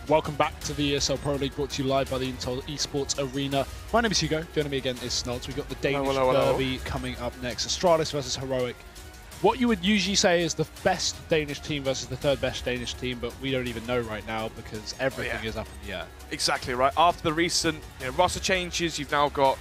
Welcome back to the ESL Pro League, brought to you live by the Intel Esports Arena. My name is Hugo. Joining me again is Snods. We've got the Danish derby coming up next. Astralis versus Heroic. What you would usually say is the best Danish team versus the third best Danish team, but we don't even know right now because everything is up in the air. Exactly right. After the recent roster changes, you've now got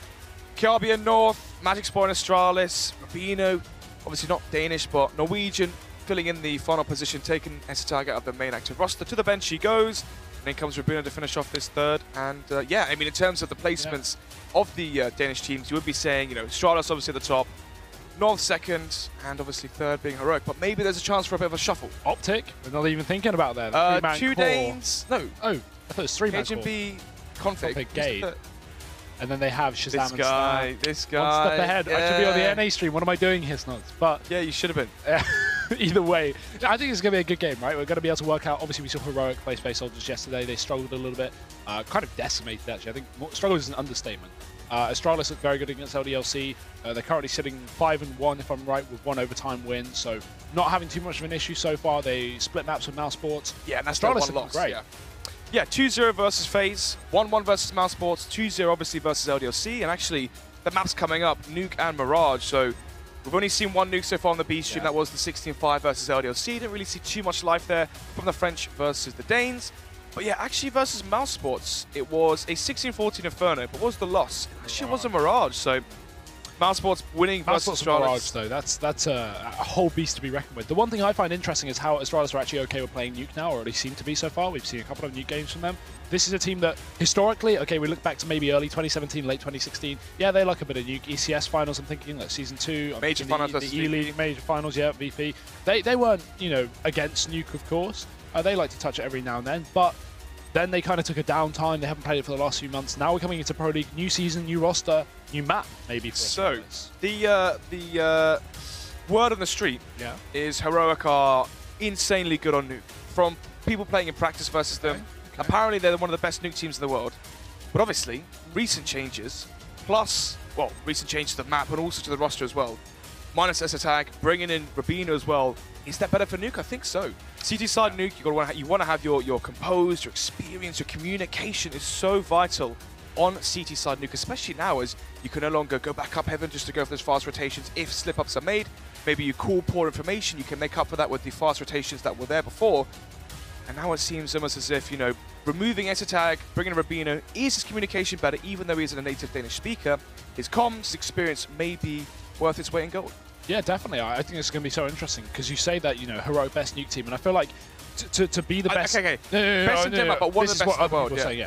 Kiabi North, Magic Sport and Astralis, Rubino, obviously not Danish, but Norwegian, filling in the final position, taking Esatag out of the main active roster. To the bench he goes. Then comes Rubino to finish off this third. And yeah, I mean, in terms of the placements of the Danish teams, you would be saying, Astralis obviously at the top, North second, and obviously third being Heroic. But maybe there's a chance for a bit of a shuffle. Optic? We're not even thinking about that. Two Danes. No. Oh, I thought it was three-man core. HMB Config. Gate. And then they have Shazam this guy. This guy. One step ahead. I should be on the NA stream. What am I doing here, Snods? But yeah, you should have been. Either way, I think it's going to be a good game, right? We're going to be able to work out. Obviously, we saw Heroic play Space Soldiers yesterday. They struggled a little bit. Kind of decimated, actually. I think struggle is an understatement. Astralis looked very good against LDLC. They're currently sitting 5-1, if I'm right, with 1 overtime win. So not having too much of an issue so far. They split maps with Mouse Sports. Yeah, and that's Astralis one loss. Great. Yeah, 2-0 versus FaZe, 1-1 versus Mouse Sports, 2-0 obviously versus LDLC, and actually the map's coming up, Nuke and Mirage, so we've only seen one Nuke so far on the B stream. That was the 16-5 versus LDLC. Didn't really see too much life there from the French versus the Danes. But yeah, actually versus Mouse Sports, it was a 16-14 Inferno, but what was the loss? It actually was a Mirage, so Mouse Sports winning versus Astralis. Mirage, though, that's a whole beast to be reckoned with. The one thing I find interesting is how Astralis are actually okay with playing Nuke now, or at least seem to be so far. We've seen a couple of Nuke games from them. This is a team that, historically, okay, we look back to maybe early 2017, late 2016. Yeah, they like a bit of Nuke. ECS finals, I'm thinking, like Season 2. Major finals the E-League major finals, yeah, VP. They weren't, against Nuke, of course. They like to touch it every now and then, but then they kind of took a downtime. They haven't played it for the last few months. Now we're coming into Pro League, new season, new roster, new map, maybe. So the word on the street is Heroic are insanely good on Nuke. From people playing in practice versus them, apparently they're one of the best Nuke teams in the world. But obviously, recent changes, plus, well, recent changes to the map and also to the roster as well. Minus Esatag, bringing in Rubino as well. Is that better for Nuke? I think so. CT side Nuke, you want to have your composed, your experience, your communication is so vital on CT side Nuke, especially now as you can no longer go back up heaven just to go for those fast rotations if slip-ups are made. Maybe you call poor information, you can make up for that with the fast rotations that were there before. And now it seems almost as if, removing Esatag, bringing in Rubino, is his communication better, even though he isn't a native Danish speaker. His comms, his experience may be worth its weight in gold. Yeah, definitely. I think it's going to be so interesting because you say that, Heroic best Nuke team, and I feel like to be the best... Okay. Best in Denmark, but one of the best in the world, saying,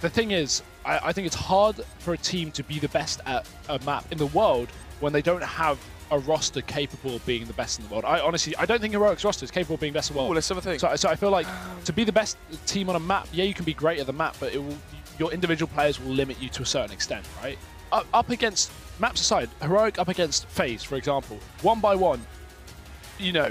The thing is, I think it's hard for a team to be the best at a map in the world when they don't have a roster capable of being the best in the world. I don't think Heroic's roster is capable of being best in the world. Well, that's something. So I feel like to be the best team on a map, yeah, you can be great at the map, but your individual players will limit you to a certain extent, right? Up against, maps aside, Heroic up against FaZe, for example, 1 by 1,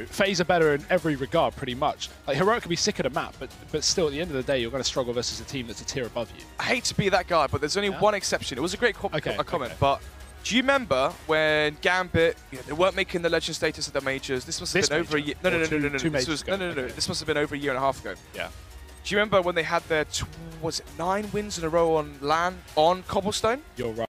FaZe are better in every regard, pretty much. Like, Heroic can be sick at a map, but still, at the end of the day, you're going to struggle versus a team that's a tier above you. I hate to be that guy, but there's only one exception. It was a great comment, but do you remember when Gambit, they weren't making the legend status at the majors? This must have been over a year. No. This must have been over a year and a half ago. Yeah. Do you remember when they had their, was it 9 wins in a row on LAN on Cobblestone? You're right.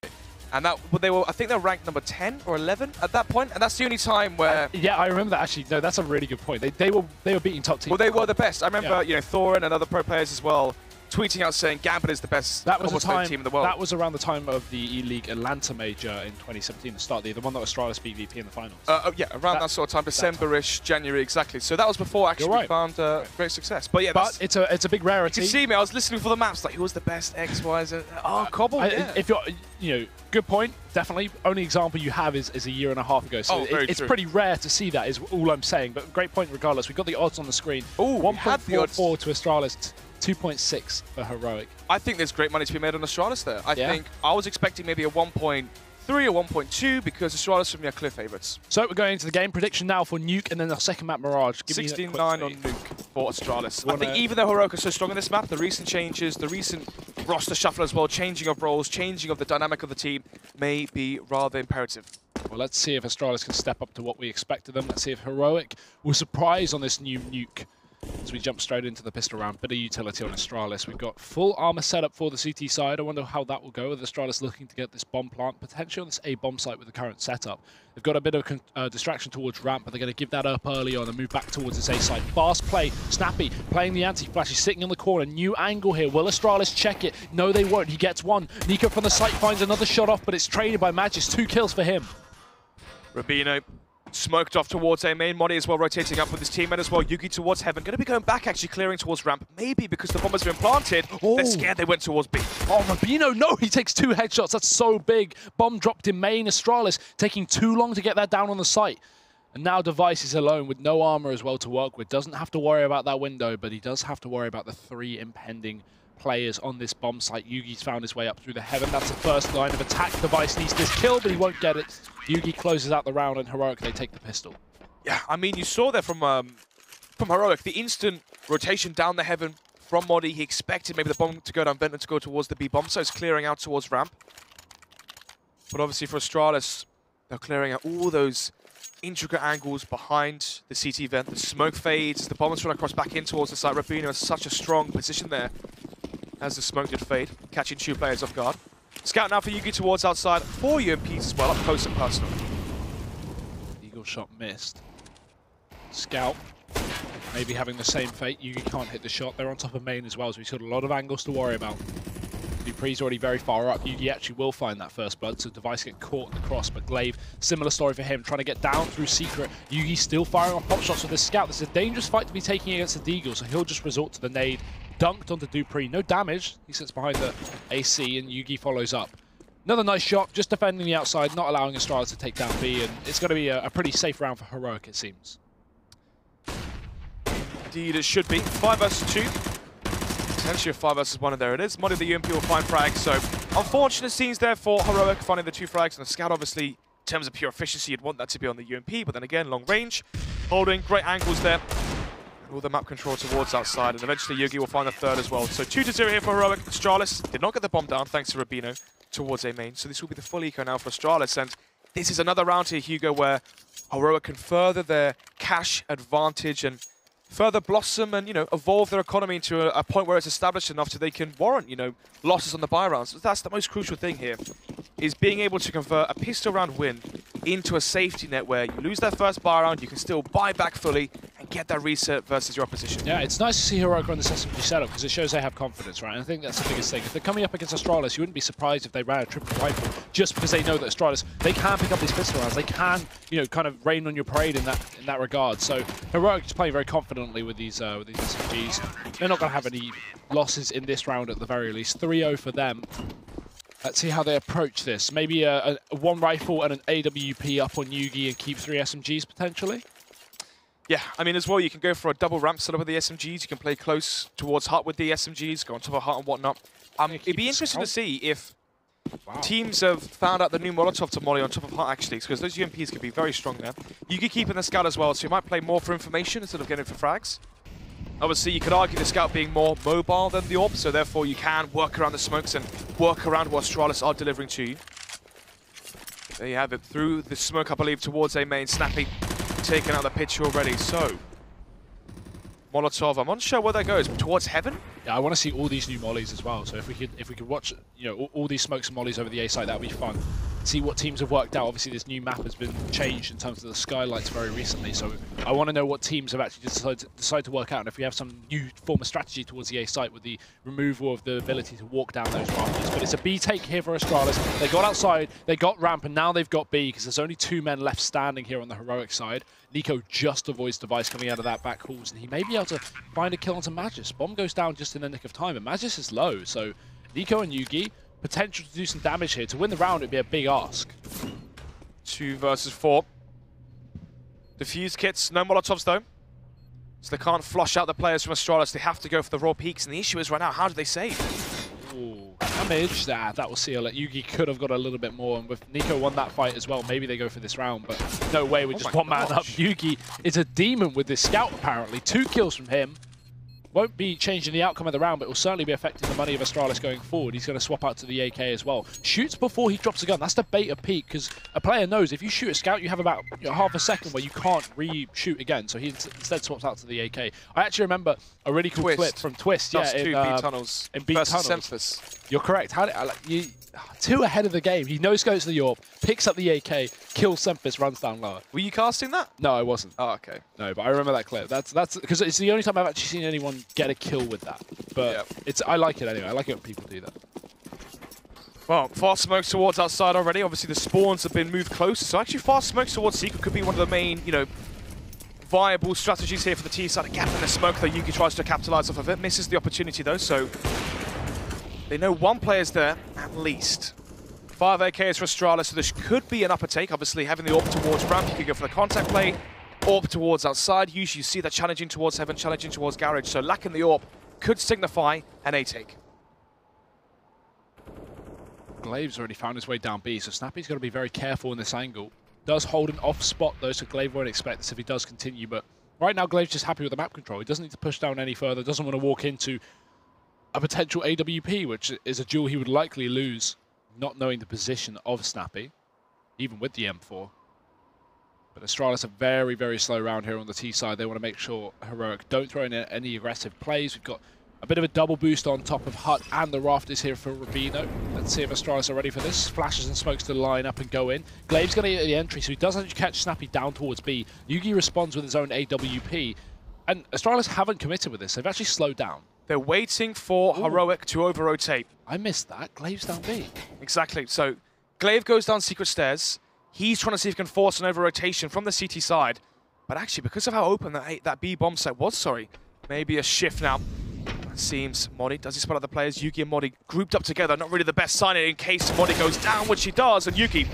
And I think they were ranked number 10 or 11 at that point, and that's the only time where... yeah, I remember that actually. No, that's a really good point. They were beating top teams. Well, they were the best. I remember, Thorin and other pro players as well tweeting out saying Gambit is the best team in the world. That was around the time of the E-League Atlanta major in 2017, the start of the year, the one that Astralis beat VP in the finals. Yeah, around that sort of time, December-ish, January, exactly. So that was before actually we found great success. But yeah, it's a big rarity. You can see me, I was listening for the maps, like who was the best X, Y, Z. Oh, Cobble, If you're, good point, definitely. Only example you have is a year and a half ago. So it's pretty rare to see that, is all I'm saying. But great point regardless. We've got the odds on the screen. 1.44 to Astralis. 2.6 for Heroic. I think there's great money to be made on Astralis there. I think I was expecting maybe a 1.3 or 1.2 because Astralis for me are clear favourites. So we're going into the game prediction now for Nuke and then the second map Mirage. 16-9 on Nuke for Astralis. I think even though Heroic are so strong in this map, the recent changes, the recent roster shuffle as well, changing of roles, changing of the dynamic of the team may be rather imperative. Well, let's see if Astralis can step up to what we expect of them. Let's see if Heroic will surprise on this new Nuke. as we jump straight into the pistol round. Bit of utility on Astralis. We've got full armor set up for the CT side. I wonder how that will go with Astralis looking to get this bomb plant, potentially on this A bomb site with the current setup. They've got a bit of distraction towards ramp, but they're going to give that up early on and move back towards this A site. Fast play, Snappy playing the anti-flash. He's sitting in the corner. New angle here. Will Astralis check it? No, they won't. He gets one. Nico from the site finds another shot off, but it's traded by Magis. 2 kills for him. Rubino smoked off towards A main. Modi as well rotating up with his teammate as well. Yugi towards heaven. Going to be going back, actually clearing towards ramp. Maybe because the bomb has been planted. Oh. They're scared they went towards B. Oh, Rubino, no, he takes 2 headshots. That's so big. Bomb dropped in main. Astralis taking too long to get that down on the site. And now Device is alone with no armor as well to work with. Doesn't have to worry about that window, but he does have to worry about the 3 impending players on this bomb site. Yugi's found his way up through the heaven. That's the first line of attack. Device needs this kill, but he won't get it. Yugi closes out the round, and Heroic, they take the pistol. Yeah, I mean, you saw there from Heroic, the instant rotation down the heaven from Modi. He expected maybe the bomb to go down vent and to go towards the B bomb, so it's clearing out towards ramp. But obviously for Astralis, they're clearing out all those intricate angles behind the CT vent. The smoke fades, the bomb is trying to cross back in towards the site. Rubino has such a strong position there as the smoke did fade, catching 2 players off guard. Scout now for Yugi towards outside, 4 UMPs as well, up close and personal. Eagle shot missed. Scout maybe having the same fate. Yugi can't hit the shot. They're on top of main as well, so he's got a lot of angles to worry about. Dupree's already very far up. Yugi actually will find that first blood, so Device get caught in the cross, but Glaive, similar story for him, trying to get down through secret. Yugi still firing on pop shots with this Scout. This is a dangerous fight to be taking against the Deagle, so he'll just resort to the nade. Dunked onto Dupree, no damage. He sits behind the AC, and Yugi follows up. Another nice shot, just defending the outside, not allowing Astralis to take down B, and it's going to be a pretty safe round for Heroic, it seems. Indeed, it should be. 5 versus 2. Potentially a 5 versus 1, and there it is. Modi the UMP will find frags, so unfortunate scenes there for Heroic, finding the 2 frags, and the Scout, obviously, in terms of pure efficiency, you'd want that to be on the UMP, but then again, long range, holding, great angles there. All the map control towards outside, and eventually Yugi will find the 3rd as well. So 2-0 here for Heroic. Astralis did not get the bomb down, thanks to Rubino, towards A main. So this will be the full eco now for Astralis, and this is another round here, Hugo, where Heroic can further their cash advantage and further blossom and, you know, evolve their economy into a point where it's established enough so they can warrant, you know, losses on the buy rounds. That's the most crucial thing here, is being able to convert a pistol round win into a safety net where you lose that first buy round, you can still buy back fully and get that reset versus your opposition. Yeah, it's nice to see Heroic run this SMG setup because it shows they have confidence, right? And I think that's the biggest thing. If they're coming up against Astralis, you wouldn't be surprised if they ran a triple rifle just because they know that Astralis, they can pick up these pistol rounds. They can, you know, kind of rain on your parade in that regard. So Heroic is playing very confidently with these SMGs. They're not going to have any losses in this round at the very least. 3-0 for them. Let's see how they approach this. Maybe a 1 rifle and an AWP up on Yugi and keep 3 SMGs potentially? Yeah, I mean, as well, you can go for a double ramp setup with the SMGs. You can play close towards hut with the SMGs, go on top of hut and whatnot. It'd be interesting to see if teams have found out the new Molotov to Molly on top of hut, actually, because those UMPs can be very strong there. Yugi keeping the Scout as well, so you might play more for information instead of getting for frags. Obviously, you could argue the Scout being more mobile than the AWP, so therefore you can work around the smokes and work around what Astralis are delivering to you. There you have it, through the smoke, I believe, towards A main. Snappy taken out of the picture already, so Molotov, I'm unsure where that goes, towards heaven? Yeah, I want to see all these new mollies as well, so if we could watch, you know, all these smokes and mollies over the A site, that would be fun. See what teams have worked out. Obviously, this new map has been changed in terms of the skylights very recently, so I want to know what teams have actually decided to work out, and if we have some new form of strategy towards the A site with the removal of the ability to walk down those rafters. But it's a B take here for Astralis. They got outside, they got ramp, and now they've got B, because there's only 2 men left standing here on the Heroic side. Nico just avoids Device coming out of that back halls, and he may be able to find a kill onto Magis. Bomb goes down just in the nick of time, and Magis is low, so Nico and Yugi, potential to do some damage here. To win the round, it'd be a big ask. 2 versus 4. Defuse kits, no Molotovs though. So they can't flush out the players from Astralis. They have to go for the raw peaks, and the issue is right now, how do they save? Ooh, damage, that will seal it. Yugi could have got a little bit more, and with Nico won that fight as well, maybe they go for this round, but no way, we're just 1 man up. Yugi is a demon with this Scout apparently. 2 kills from him. won't be changing the outcome of the round, but it will certainly be affecting the money of Astralis going forward. He's going to swap out to the AK as well. Shoots before he drops a gun. That's the beta peak, because a player knows if you shoot a scout, you have about half a second where you can't re-shoot again. So he instead swaps out to the AK. I actually remember a really cool clip from Twist. Yeah, in B tunnels. In B tunnels. Memphis. You're correct. How did, two ahead of the game. He no-scopes to the AWP, picks up the AK, kills Memphis, runs down lower. Were you casting that? No, I wasn't. Oh, okay. No, but I remember that clip. That's because it's the only time I've actually seen anyone get a kill with that. But I like it anyway. I like it when people do that. Well, fast smokes towards outside already. Obviously, the spawns have been moved closer. So actually, fast smokes towards Secret could be one of the main, viable strategies here for the T side. A gap in the smoke that Yuki tries to capitalize off of it. Misses the opportunity though, so they know one player's there at least. 5 AKs for Astralis, so this could be an upper take. Obviously, having the AWP towards ramp, you could go for the contact play. AWP towards outside. Usually, you see that challenging towards heaven, challenging towards garage. So lacking the AWP could signify an A take. Glaive's already found his way down B, so Snappy's got to be very careful in this angle. Does hold an off spot though, so Glaive won't expect this if he does continue. But right now, Glaive's just happy with the map control. He doesn't need to push down any further. Doesn't want to walk into a potential AWP, which is a duel he would likely lose, not knowing the position of Snappy, even with the M4. But Astralis a very, very slow round here on the T side. They want to make sure Heroic don't throw in any aggressive plays. We've got a bit of a double boost on top of Hut and the Rafters here for Rubino. Let's see if Astralis are ready for this. Flashes and smokes to line up and go in. Glaive's going to get the entry, so he does actually catch Snappy down towards B. Yugi responds with his own AWP. And Astralis haven't committed with this. They've actually slowed down. They're waiting for Heroic to over-rotate. I missed that. Glaive's down B. Exactly. So Glaive goes down secret stairs. He's trying to see if he can force an over-rotation from the CT side. But actually, because of how open that B bomb site was, maybe a shift now. It seems Modi, does he spot out the players? Yuki and Modi grouped up together. Not really the best sign in case Modi goes down, which he does. And Yuki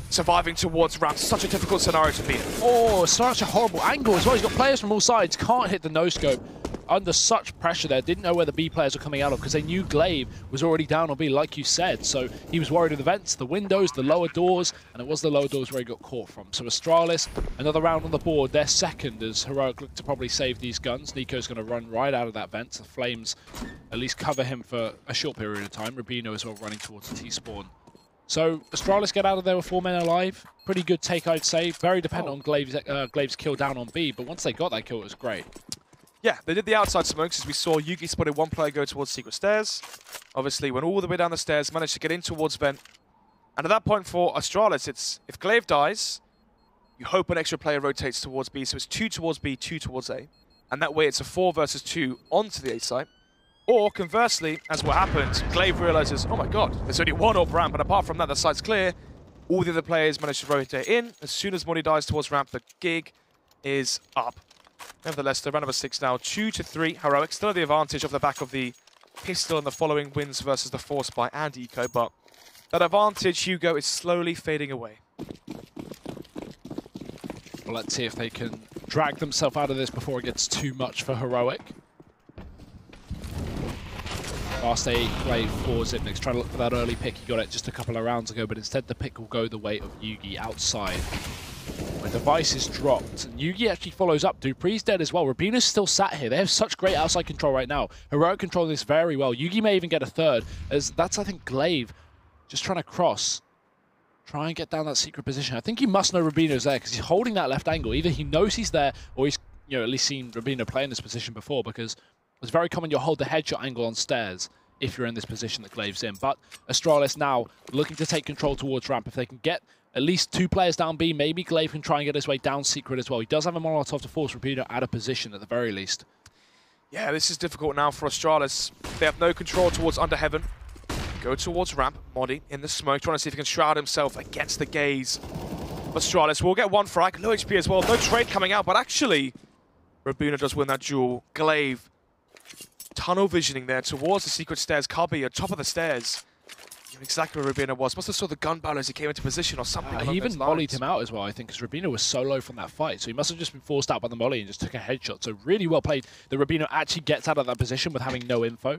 surviving towards ramp. Such a difficult scenario to beat. Oh, such a horrible angle as well. He's got players from all sides. Can't hit the no-scope. Under such pressure there, didn't know where the B players were coming out of because they knew Glaive was already down on B, like you said. So he was worried of the vents, the windows, the lower doors, and it was the lower doors where he got caught from. So Astralis, another round on the board. They're second as Heroic look to probably save these guns. Nico's going to run right out of that vent. The Flames at least cover him for a short period of time. Rubino as well running towards the T-spawn. So Astralis get out of there with 4 men alive. Pretty good take, I'd say. Very dependent on Glaive's kill down on B, but once they got that kill, it was great. Yeah, they did the outside smokes as we saw Yugi spotted one player go towards secret stairs. Obviously, went all the way down the stairs, managed to get in towards vent. And at that point for Astralis, it's if Glaive dies, you hope an extra player rotates towards B. So it's 2 towards B, 2 towards A. And that way it's a 4 versus 2 onto the A site. Or conversely, as what happened, Glaive realizes, oh my god, there's only one AWP ramp, and apart from that, the site's clear. All the other players manage to rotate in. As soon as Modi dies towards ramp, the gig is up. Nevertheless, the round number 6 now, 2-3. Heroic still have the advantage off the back of the pistol and the following wins versus the Force by and Eco, but that advantage, Hugo, is slowly fading away. Well, let's see if they can drag themselves out of this before it gets too much for Heroic. Fast A, Glaive for Zipnix, trying to look for that early pick. He got it just a couple of rounds ago, but instead the pick will go the way of Yugi outside. When device is dropped, and Yugi actually follows up. Dupree's dead as well. Rubino's still sat here. They have such great outside control right now. Heroic control this very well. Yugi may even get a third, as that's, I think, Glaive just trying to cross. Try and get down that secret position. I think he must know Rubino's there, because he's holding that left angle. Either he knows he's there, or he's at least seen Rubino play in this position before, because it's very common you'll hold the headshot angle on stairs if you're in this position that Glaive's in. But Astralis now looking to take control towards ramp. If they can get at least 2 players down B, maybe Glaive can try and get his way down secret as well. He does have a Molotov to force Rubino out of position at the very least. Yeah, this is difficult now for Astralis. They have no control towards under heaven. Go towards ramp. Modi in the smoke, trying to see if he can shroud himself against the gaze. Astralis will get one frag. Low HP as well. No trade coming out, but actually, Rubino does win that duel. Glaive tunnel visioning there towards the secret stairs. Cubby at top of the stairs. Exactly where Rubino was. Must have saw the gun barrel as he came into position or something. He even mollied him out as well, I think, because Rubino was so low from that fight. So he must have just been forced out by the molly and just took a headshot. So really well played that Rubino actually gets out of that position with having no info.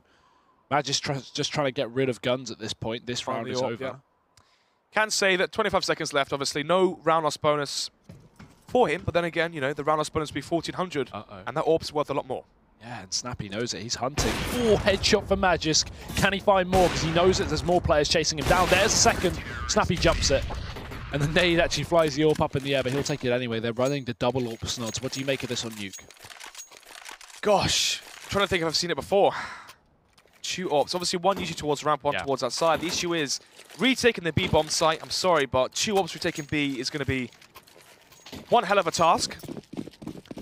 Mad just trying to get rid of guns at this point. This round is over. Yeah. Can say that 25 seconds left. Obviously, no round loss bonus for him. But then again, the round loss bonus will be 1,400. And that AWP's worth a lot more. Yeah, and Snappy knows it. He's hunting. Oh, headshot for Magisk. Can he find more? Because he knows that there's more players chasing him down. There's a second. Snappy jumps it. And the nade actually flies the AWP up in the air, but he'll take it anyway. They're running the double AWP snods. What do you make of this on Nuke? Gosh, I'm trying to think if I've seen it before. 2 AWPs. Obviously, one usually towards ramp, one towards outside. The issue is retaking the B bomb site. I'm sorry, but 2 AWPs retaking B is going to be one hell of a task.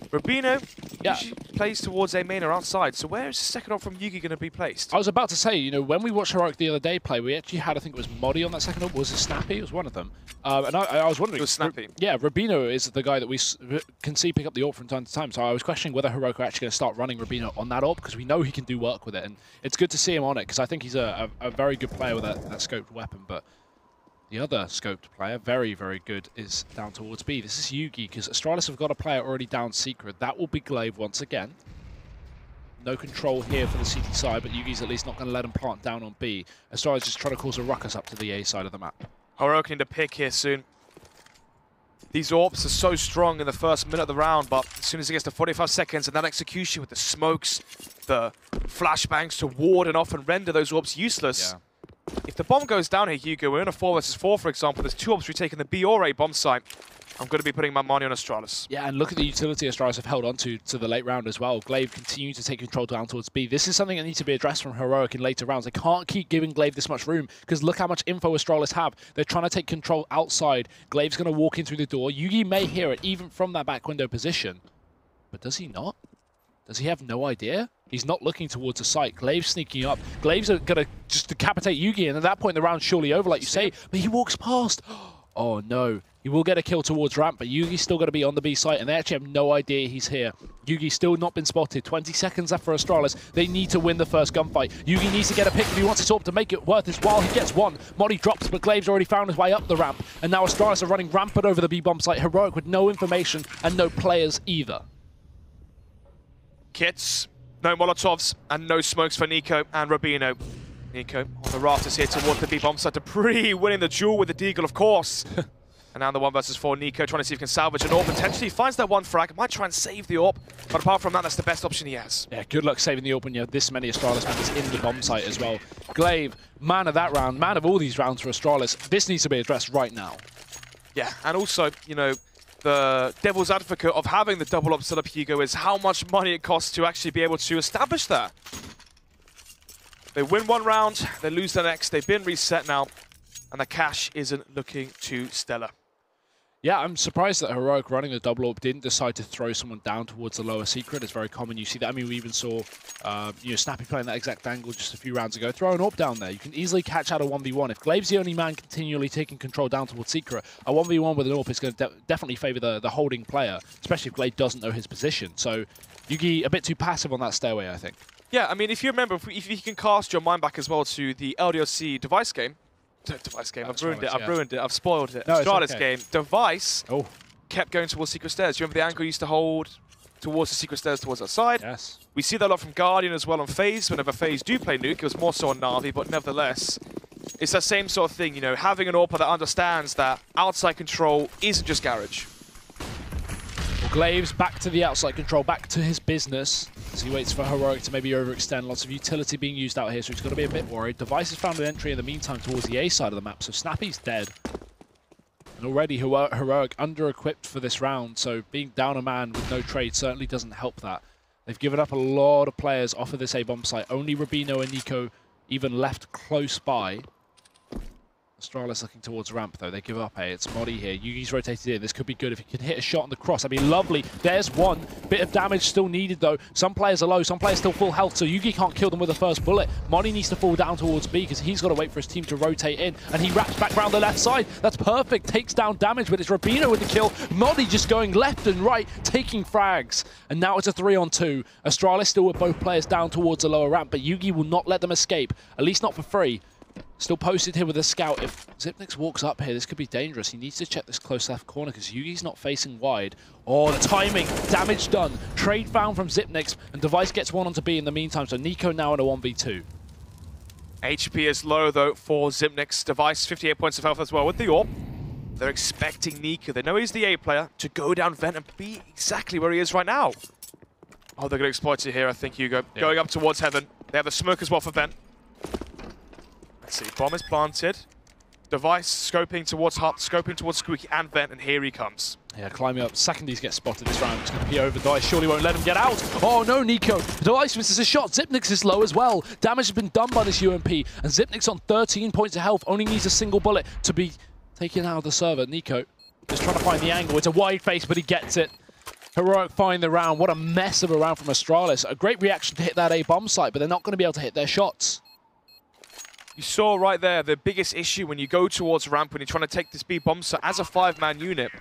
Rubino usually plays towards A main or outside, so where is the second AWP from Yugi going to be placed? I was about to say, you know, when we watched Heroic the other day play, we actually had, I think it was Modi on that second AWP. Was it Snappy? It was one of them. And I was wondering. It was Snappy. Yeah, Rubino is the guy that we can see pick up the AWP from time to time, so I was questioning whether Heroic are actually going to start running Rubino on that AWP, because we know he can do work with it, and it's good to see him on it, because I think he's a very good player with that scoped weapon, but the other scoped player, very, very good, is down towards B. This is Yugi, because Astralis have got a player already down secret. That will be Glaive once again. No control here for the CT side, but Yugi's at least not going to let him plant down on B. Astralis just trying to cause a ruckus up to the A side of the map. Heroic need to pick here soon. These AWPs are so strong in the first minute of the round, but as soon as it gets to 45 seconds and that execution with the smokes, the flashbangs to ward and off and render those AWPs useless. Yeah. If the bomb goes down here, Hugo, we're in a 4 versus 4, for example. There's 2 AWPs retaking the B or A bomb site. I'm going to be putting my money on Astralis. Yeah, and look at the utility Astralis have held on to the late round as well. Glaive continuing to take control down towards B. This is something that needs to be addressed from Heroic in later rounds. They can't keep giving Glaive this much room, because look how much info Astralis have. They're trying to take control outside. Glaive's going to walk in through the door. Yugi may hear it, even from that back window position. But does he not? Does he have no idea? He's not looking towards the site. Glaive's sneaking up. Glaive's going to just decapitate Yugi, and at that point the round's surely over, like you say. But he walks past. Oh no. He will get a kill towards ramp, but Yugi's still going to be on the B site, and they actually have no idea he's here. Yugi's still not been spotted. 20 seconds left for Astralis. They need to win the first gunfight. Yugi needs to get a pick if he wants his AWP to make it worth his while. He gets one. Modi drops, but Glaive's already found his way up the ramp, and now Astralis are running rampant over the B bomb site. Heroic with no information and no players either. Kits, no Molotovs, and no smokes for Nico and Rubino. Nico on the rafters here towards the B bomb site. Dupree winning the duel with the Deagle, of course. And now the 1 versus 4, Nico trying to see if he can salvage an AWP. Potentially finds that one frag, might try and save the AWP, but apart from that, that's the best option he has. Yeah, good luck saving the AWP when you have this many Astralis members in the bomb site as well. Glaive, man of that round, man of all these rounds for Astralis. This needs to be addressed right now. Yeah, and also, you know, the devil's advocate of having the double AWP set up, Hugo, is how much money it costs to actually be able to establish that. They win 1 round, they lose the next, they've been reset now, and the cash isn't looking too stellar. Yeah, I'm surprised that Heroic running the double AWP didn't decide to throw someone down towards the lower secret. It's very common. You see that. I mean, we even saw you know, Snappy playing that exact angle just a few rounds ago. Throw an AWP down there. You can easily catch out a 1v1. If Glaive's the only man continually taking control down towards secret, a 1v1 with an AWP is going to definitely favor the holding player, especially if Glaive doesn't know his position. So Yugi a bit too passive on that stairway, I think. Yeah, I mean, if you remember, if you can cast your mind back as well to the LDOC device game, I've ruined it, I've spoiled it. No, Astralis game, Device Oh. kept going towards secret stairs. Do you remember the angle he used to hold towards the secret stairs towards that side? Yes. We see that a lot from Guardian as well on FaZe. Whenever FaZe do play Nuke, it was more so on Na'Vi, but nevertheless, it's that same sort of thing, you know, having an AWPer that understands that outside control isn't just garage. Well, Glaive's back to the outside control, back to his business, as he waits for Heroic to maybe overextend. Lots of utility being used out here, so he's got to be a bit worried. Device has found an entry in the meantime towards the A side of the map, so Snappy's dead. And already Heroic under-equipped for this round, so being down a man with no trade certainly doesn't help that. They've given up a lot of players off of this A-bomb site. Only Rubino and Nico even left close by. Astralis looking towards ramp, though. They give up A. It's Modi here. Yugi's rotated in. This could be good if he can hit a shot on the cross. That'd be lovely. There's one. Bit of damage still needed, though. Some players are low. Some players still full health, so Yugi can't kill them with the first bullet. Modi needs to fall down towards B because he's got to wait for his team to rotate in, and he wraps back around the left side. That's perfect. Takes down damage, but it's Rubino with the kill. Modi just going left and right, taking frags. And now it's a 3-on-2. Astralis still with both players down towards the lower ramp, but Yugi will not let them escape, at least not for free. Still posted here with a scout. If Zipnix walks up here, this could be dangerous. He needs to check this close left corner because Yugi's not facing wide. Oh, the timing. Damage done. Trade found from Zipnix, and Device gets one onto B in the meantime, so Nico now in a 1v2. HP is low, though, for Zipnix. Device, 58 points of health as well with the AWP. They're expecting Nico. They know he's the A player to go down vent and be exactly where he is right now. Oh, they're going to exploit it here, I think, Hugo. Yeah. Going up towards Heaven. They have the smoke as well for Vent. Let's see. Bomb is planted. Device scoping towards Hut, scoping towards Squeaky and Vent, and here he comes. Yeah, climbing up. Secondies get spotted this round. It's going to be over. Dice surely won't let him get out. Oh no, Nico. Device misses a shot. Zipnix is low as well. Damage has been done by this UMP, and Zipnix on 13 points of health. Only needs a single bullet to be taken out of the server. Nico just trying to find the angle. It's a wide face, but he gets it. Heroic find the round. What a mess of a round from Astralis. A great reaction to hit that A bomb site, but they're not going to be able to hit their shots. You saw right there the biggest issue when you go towards ramp, when you're trying to take this B bomb site as a 5-man unit.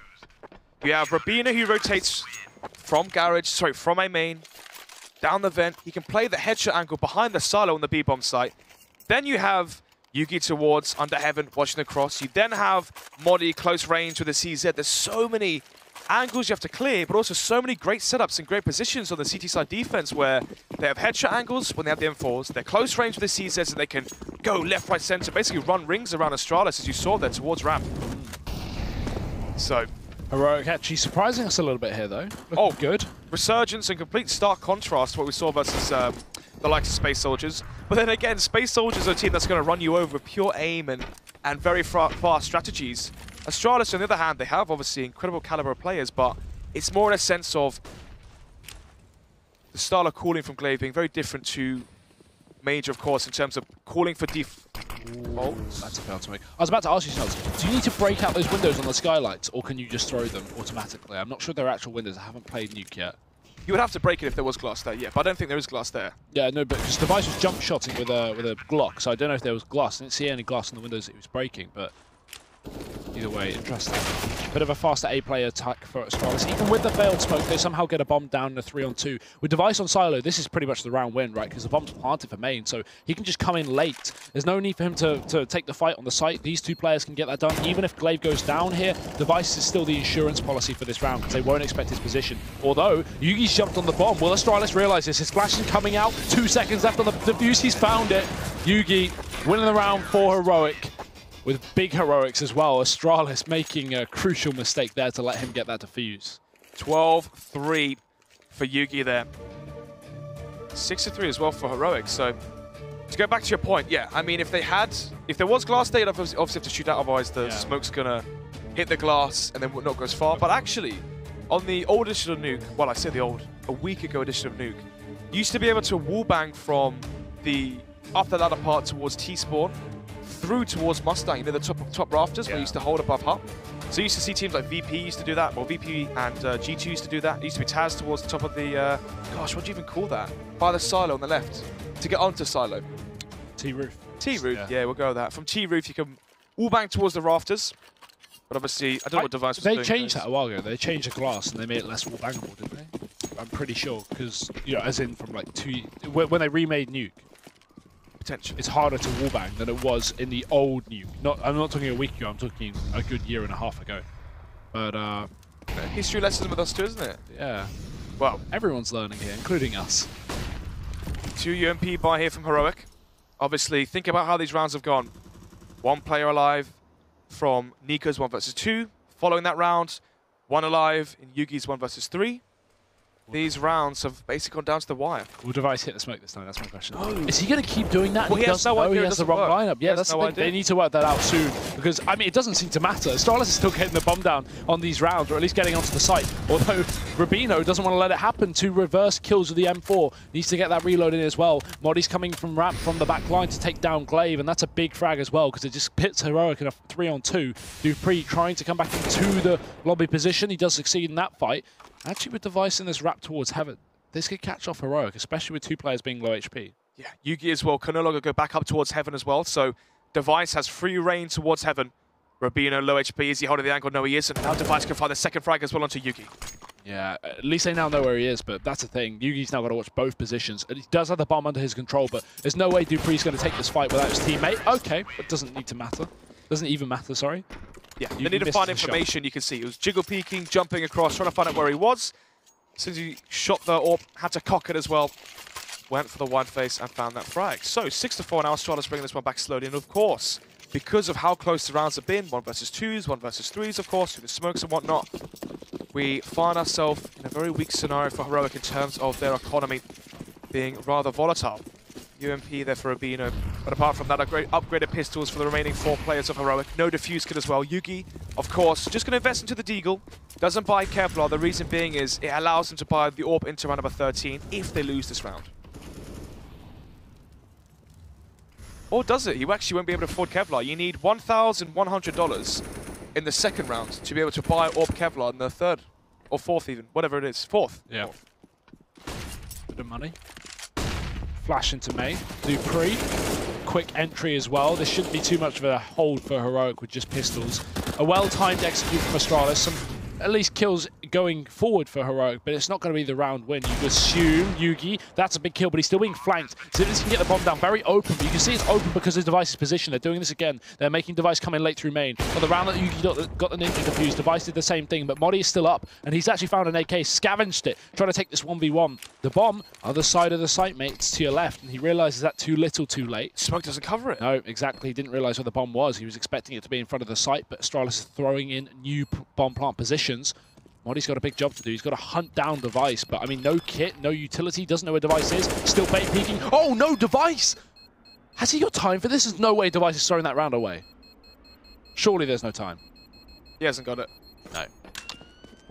You have Rabina who rotates from from A main, down the vent. He can play the headshot angle behind the silo on the B bomb site. Then you have Yugi towards under Heaven, watching the cross. You then have Modi close range with the CZ. There's so many angles you have to clear, but also so many great setups and great positions on the CT side defense where they have headshot angles when they have the M4s, they're close range with the CZs, and they can go left, right, center, basically run rings around Astralis, as you saw there, towards ramp. So Heroic actually surprising us a little bit here, though. Looking good. Resurgence and complete stark contrast to what we saw versus the likes of Space Soldiers. But then again, Space Soldiers are a team that's going to run you over with pure aim and very fast strategies. Astralis, on the other hand, they have obviously incredible caliber of players, but it's more in a sense of the style of calling from Glaive being very different to Major, of course, in terms of calling for Oh, that's a fail to make. I was about to ask you something. Do you need to break out those windows on the skylights, or can you just throw them automatically? I'm not sure they're actual windows. I haven't played Nuke yet. You would have to break it if there was glass there, yeah, but I don't think there is glass there. Yeah, no, but because Device was jump shotting with a Glock, so I don't know if there was glass. I didn't see any glass on the windows that he was breaking, but either way, interesting. Bit of a faster A-player attack for Astralis. Even with the failed smoke, they somehow get a bomb down in a 3-on-2. With Device on silo, this is pretty much the round win, right? Because the bomb's planted for main, so he can just come in late. There's no need for him to take the fight on the site. These two players can get that done. Even if Glaive goes down here, Device is still the insurance policy for this round, because they won't expect his position. Although, Yugi's jumped on the bomb. Will Astralis realize this? His flash is coming out. 2 seconds left on the defuse. He's found it. Yugi winning the round for Heroic. With big heroics as well. Astralis making a crucial mistake there to let him get that defuse. 12-3 for Yugi there. 6-3 as well for heroics. So to go back to your point, yeah, I mean, if there was glass, they'd obviously have to shoot out, otherwise the smoke's gonna hit the glass and then not go as far. But actually, on the old edition of Nuke, well, I say the old, a week ago edition of Nuke, you used to be able to wallbang from the up the ladder part towards T-spawn through towards Mustang, you know, the top rafters where you used to hold above Hut. So you used to see teams like VP used to do that, or VP and G2 used to do that. It used to be Taz towards the top of the, gosh, what do you even call that? By the silo on the left, to get onto silo. T-roof. T-roof, yeah, we'll go with that. From T-roof, you can wallbang towards the rafters, but obviously, I don't know what Device was doing. They changed that a while ago. They changed the glass and they made it less wallbangable, didn't they? I'm pretty sure, because, you know, as in from like when they remade Nuke, potentially it's harder to wallbang than it was in the old Nuke. I'm not talking a week ago, I'm talking a good year and a half ago. But history lesson with us too, isn't it? Yeah. Well, everyone's learning here, including us. 2 UMP by here from Heroic. Obviously, think about how these rounds have gone. 1 player alive from Nico's 1 versus 2. Following that round, 1 alive in Yugi's 1 versus 3. These rounds have basically gone down to the wire. Will Device hit the smoke this time? That's my question. Oh. Is he going to keep doing that? Well, he has no idea. He has the wrong lineup. Yeah, that's the thing. They need to work that out soon. Because, I mean, it doesn't seem to matter. Astralis is still getting the bomb down on these rounds, or at least getting onto the site. Although, Rabino doesn't want to let it happen. 2 reverse kills with the M4. Needs to get that reload in as well. Modi's coming from ramp from the back line to take down Glaive, and that's a big frag as well, because it just pits Heroic in a 3-on-2. Dupree trying to come back into the lobby position. He does succeed in that fight. Actually, with Device in this wrap towards Heaven, this could catch off Heroic, especially with 2 players being low HP. Yeah, Yugi as well can no longer go back up towards Heaven as well, so Device has free reign towards Heaven. Rabino, low HP, is he holding the angle? No, he isn't. Now Device can find the second frag as well onto Yugi. Yeah, at least they now know where he is, but that's the thing. Yugi's now got to watch both positions. And he does have the bomb under his control, but there's no way Dupree's going to take this fight without his teammate. Okay, but doesn't need to matter. Doesn't even matter, sorry. Yeah, they need to find information. You can see he was jiggle peeking, jumping across, trying to find out where he was. As soon as he shot the AWP, had to cock it as well. Went for the wide face and found that frag. So 6-4 now. Astralis bringing this one back slowly. And of course, because of how close the rounds have been, 1 versus 2s, 1 versus 3s, of course, through the smokes and whatnot, we find ourselves in a very weak scenario for Heroic in terms of their economy being rather volatile. UMP there for Abino, but apart from that, upgraded pistols for the remaining 4 players of Heroic. No defuse kit as well. Yugi, of course, just going to invest into the Deagle. Doesn't buy Kevlar. The reason being is it allows him to buy the AWP into round number 13 if they lose this round. Or does it? You actually won't be able to afford Kevlar. You need $1,100 in the second round to be able to buy AWP Kevlar in the third, or fourth even, whatever it is. Fourth. Yeah. Bit of money. Flash into May. Dupree. Quick entry as well. This shouldn't be too much of a hold for Heroic with just pistols. A well-timed execute from Astralis. Some at least kills going forward for Heroic, but it's not going to be the round win. You assume Yugi, that's a big kill, but he's still being flanked. Zivnis can get the bomb down very open, but you can see it's open because his device's position. They're doing this again. They're making Device come in late through main. But the round that Yugi got the ninja defuse, Device did the same thing, but Modi is still up, and he's actually found an AK, scavenged it, trying to take this 1v1. The bomb, other side of the site, mates, to your left, and he realizes that too little, too late. Smoke doesn't cover it. No, exactly. He didn't realize where the bomb was. He was expecting it to be in front of the site, but Astralis is throwing in new bomb plant positions. Modi's got a big job to do. He's got to hunt down Device, but I mean, no kit, no utility, doesn't know where Device is. Still bait peeking. Oh, no, Device! Has he got time for this? There's no way Device is throwing that round away. Surely there's no time. He hasn't got it. No.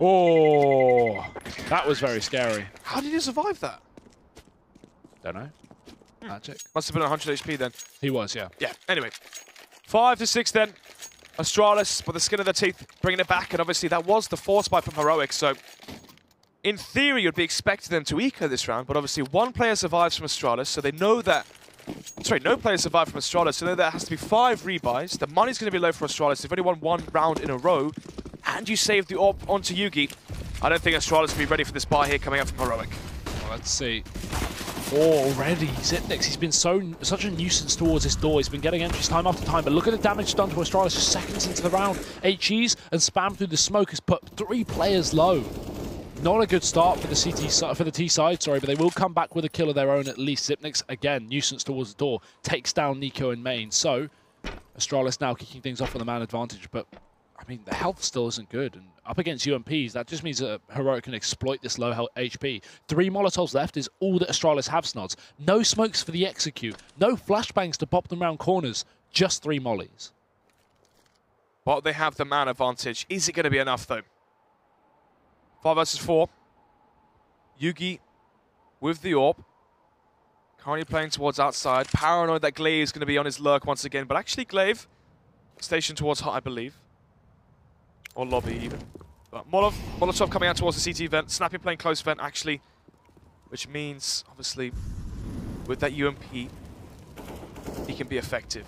Oh, that was very scary. How did he survive that? Don't know. Magic. Must have been 100 HP then. He was, yeah. Yeah, anyway. 5-6 then. Astralis, by the skin of their teeth, bringing it back, and obviously that was the force buy from Heroic, so in theory you'd be expecting them to eco this round, but obviously one player survives from Astralis, so they know that... Sorry, no player survived from Astralis, so they know there has to be 5 rebuys. The money's going to be low for Astralis. They've only won 1 round in a row, and you save the AWP onto Yugi. I don't think Astralis will be ready for this buy here coming up from Heroic. Well, let's see. Oh, already, Zipnix, he's been such a nuisance towards his door. He's been getting entries time after time, but look at the damage done to Astralis just seconds into the round. HEs and spam through the smoke has put 3 players low. Not a good start for the T side, sorry, but they will come back with a kill of their own at least. Zipnix, again, nuisance towards the door, takes down Nico in main. So, Astralis now kicking things off with a man advantage, but I mean, the health still isn't good, and up against UMPs, that just means that Heroic can exploit this low HP. 3 Molotovs left is all that Astralis have, Snods. No smokes for the execute, no flashbangs to pop them around corners, just 3 mollies. But they have the man advantage. Is it going to be enough, though? 5 versus 4. Yugi with the AWP. Currently playing towards outside. Paranoid that Glaive is going to be on his lurk once again, but actually Glaive stationed towards hut, I believe. Or lobby even. But Molotov coming out towards the CT vent. Snappy playing close vent actually. Which means, obviously, with that UMP, he can be effective.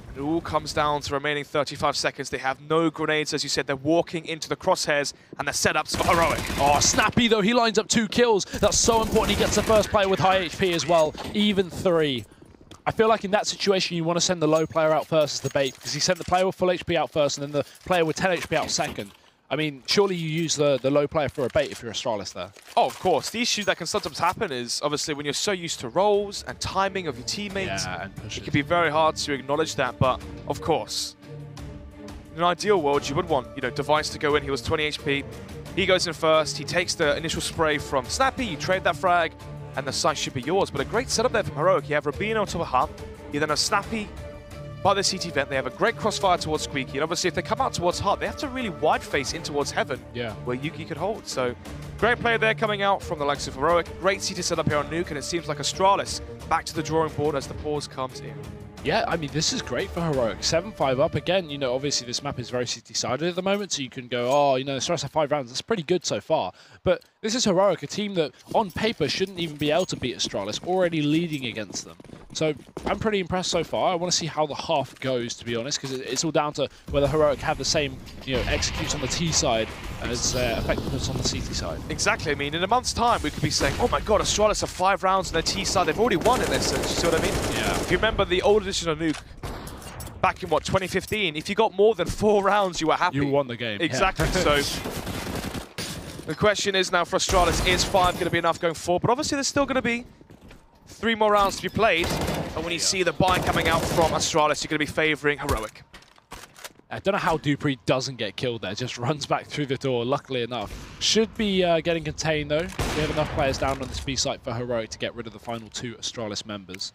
And it all comes down to remaining 35 seconds. They have no grenades, as you said. They're walking into the crosshairs and the setups for Heroic. Oh, Snappy though, he lines up 2 kills. That's so important. He gets the first player with high HP as well. Even 3. I feel like in that situation, you want to send the low player out first as the bait, because he sent the player with full HP out first and then the player with 10 HP out second. I mean, surely you use the low player for a bait if you're Astralis there. Oh, of course. The issue that can sometimes happen is, obviously, when you're so used to roles and timing of your teammates, it can be very hard to acknowledge that, but, of course, in an ideal world, you would want, you know, Device to go in. He was 20 HP. He goes in first. He takes the initial spray from Snappy. You trade that frag, and the site should be yours. But a great setup there from Heroic. You have Rabino on top of hut. You then have Snappy by the CT vent. They have a great crossfire towards Squeaky. And obviously, if they come out towards hut, they have to really wide face in towards heaven, where Yugi could hold. So, great play there coming out from the likes of Heroic. Great CT setup here on Nuke, and it seems like Astralis back to the drawing board as the pause comes in. Yeah, I mean, this is great for Heroic. 7-5 up. Again, you know, obviously this map is very CT-sided at the moment, so you can go, oh, you know, Astralis have 5 rounds. That's pretty good so far. But this is Heroic, a team that, on paper, shouldn't even be able to beat Astralis, already leading against them. So I'm pretty impressed so far. I want to see how the half goes, to be honest, because it's all down to whether Heroic have the same, you know, executes on the T side as effectiveness on the CT side. Exactly. I mean, in a month's time, we could be saying, oh my god, Astralis have 5 rounds on their T side. They've already won in this. You see what I mean? Yeah. If you remember the old edition of Nuke, back in, what, 2015, if you got more than 4 rounds, you were happy. You won the game. Exactly. Yeah. So the question is now for Astralis, is 5 going to be enough going forward? But obviously, there's still going to be 3 more rounds to be played. And when you see the buy coming out from Astralis, you're going to be favouring Heroic. I don't know how Dupree doesn't get killed there. Just runs back through the door, luckily enough. Should be getting contained, though. We have enough players down on this B site for Heroic to get rid of the final 2 Astralis members.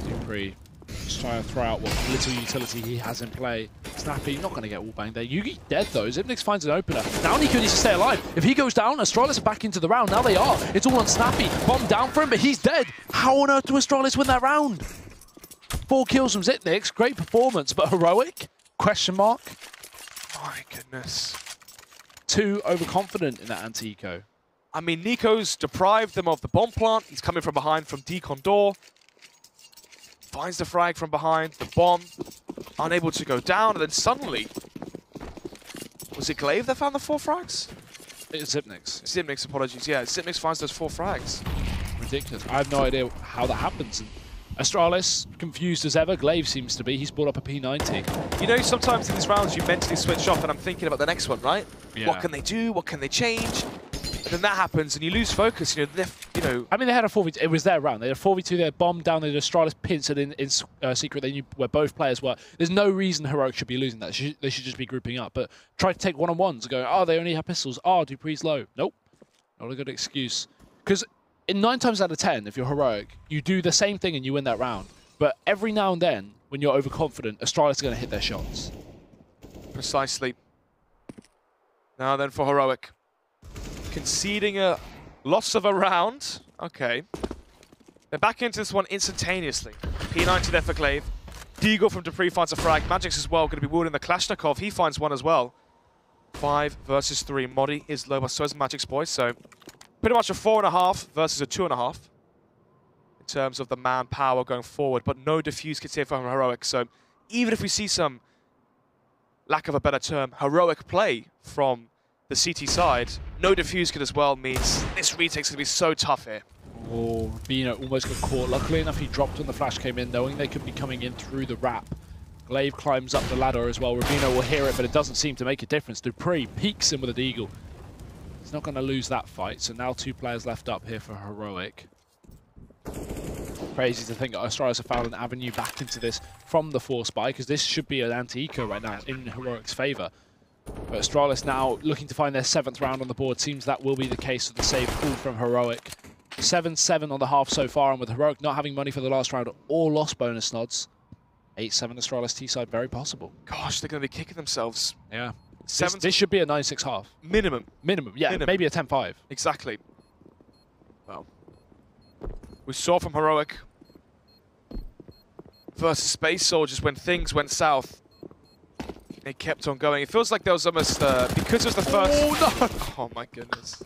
Dupree just trying to throw out what little utility he has in play. Snappy, not going to get wallbanged there. Yugi dead, though. Xyp9x finds an opener. Now Nico needs to stay alive. If he goes down, Astralis are back into the round. Now they are. It's all on Snappy. Bomb down for him, but he's dead. How on earth do Astralis win that round? 4 kills from Xyp9x. Great performance, but Heroic? Question mark. My goodness. Too overconfident in that anti-eco. I mean, Nico's deprived them of the bomb plant. He's coming from behind from Decon door. Finds the frag from behind, the bomb, unable to go down, and then suddenly, was it Glaive that found the 4 frags? It's Xyp9x. Xyp9x, apologies. Yeah, Xyp9x finds those 4 frags. Ridiculous. I have no idea how that happens. And Astralis, confused as ever. Glaive seems to be. He's brought up a P90. You know, sometimes in these rounds you mentally switch off, and I'm thinking about the next one, right? Yeah. What can they do? What can they change? And then that happens, and you lose focus. You know. I mean, they had a 4v2. It was their round. They had a 4v2. They had bomb down. They had Astralis pincered in secret. They knew where both players were. There's no reason Heroic should be losing that. They should just be grouping up. But try to take one-on-ones and go, oh, they only have pistols. Oh, Dupree's low. Nope. Not a good excuse. Because in 9 times out of 10, if you're Heroic, you do the same thing and you win that round. But every now and then, when you're overconfident, Astralis are going to hit their shots. Precisely. Now then for Heroic. Conceding a loss of a round. Okay. They're back into this one instantaneously. P90 there for Glaive. Deagle from Dupree finds a frag. Magix as well, going to be wielding the Kalashnikov. He finds one as well. 5 versus 3. Modi is low, but so is Magic's boys. So pretty much a 4.5 versus a 2.5 in terms of the manpower going forward. But no defuse kits here from Heroic. So even if we see some, lack of a better term, heroic play from the CT side, no defuse kit as well means this retake's going to be so tough here. Oh, Rubino almost got caught. Luckily enough, he dropped when the flash came in, knowing they could be coming in through the wrap. Glaive climbs up the ladder as well. Rubino will hear it, but it doesn't seem to make a difference. Dupree peeks him with a deagle. He's not going to lose that fight, so now 2 players left up here for Heroic. Crazy to think that Astralis have found an avenue back into this from the 4 spy, because this should be an anti-eco right now in Heroic's favour. But Astralis now looking to find their 7th round on the board. Seems that will be the case with the save pull from Heroic. 7-7 on the half so far, and with Heroic not having money for the last round or lost bonus nods, 8-7 Astralis T-side, very possible. Gosh, they're going to be kicking themselves. Yeah. This should be a 9-6 half. Minimum. Minimum, yeah, minimum. Maybe a 10-5. Exactly. Well, we saw from Heroic versus Space Soldiers when things went south. They kept on going. It feels like there was almost, because it was the first... Oh, no! Oh, my goodness.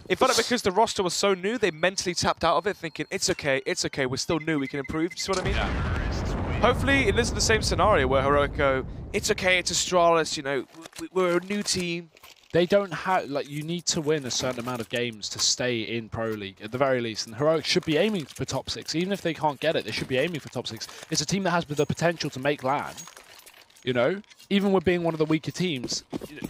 It felt like because the roster was so new, they mentally tapped out of it, thinking, it's okay, we're still new, we can improve. Do you see what I mean? Yeah. Hopefully, it isn't the same scenario where Heroic go, it's okay, it's Astralis, you know, we're a new team. They don't have, like, you need to win a certain amount of games to stay in Pro League, at the very least. And Heroic should be aiming for top 6. Even if they can't get it, they should be aiming for top 6. It's a team that has the potential to make LAN. You know, even with being one of the weaker teams,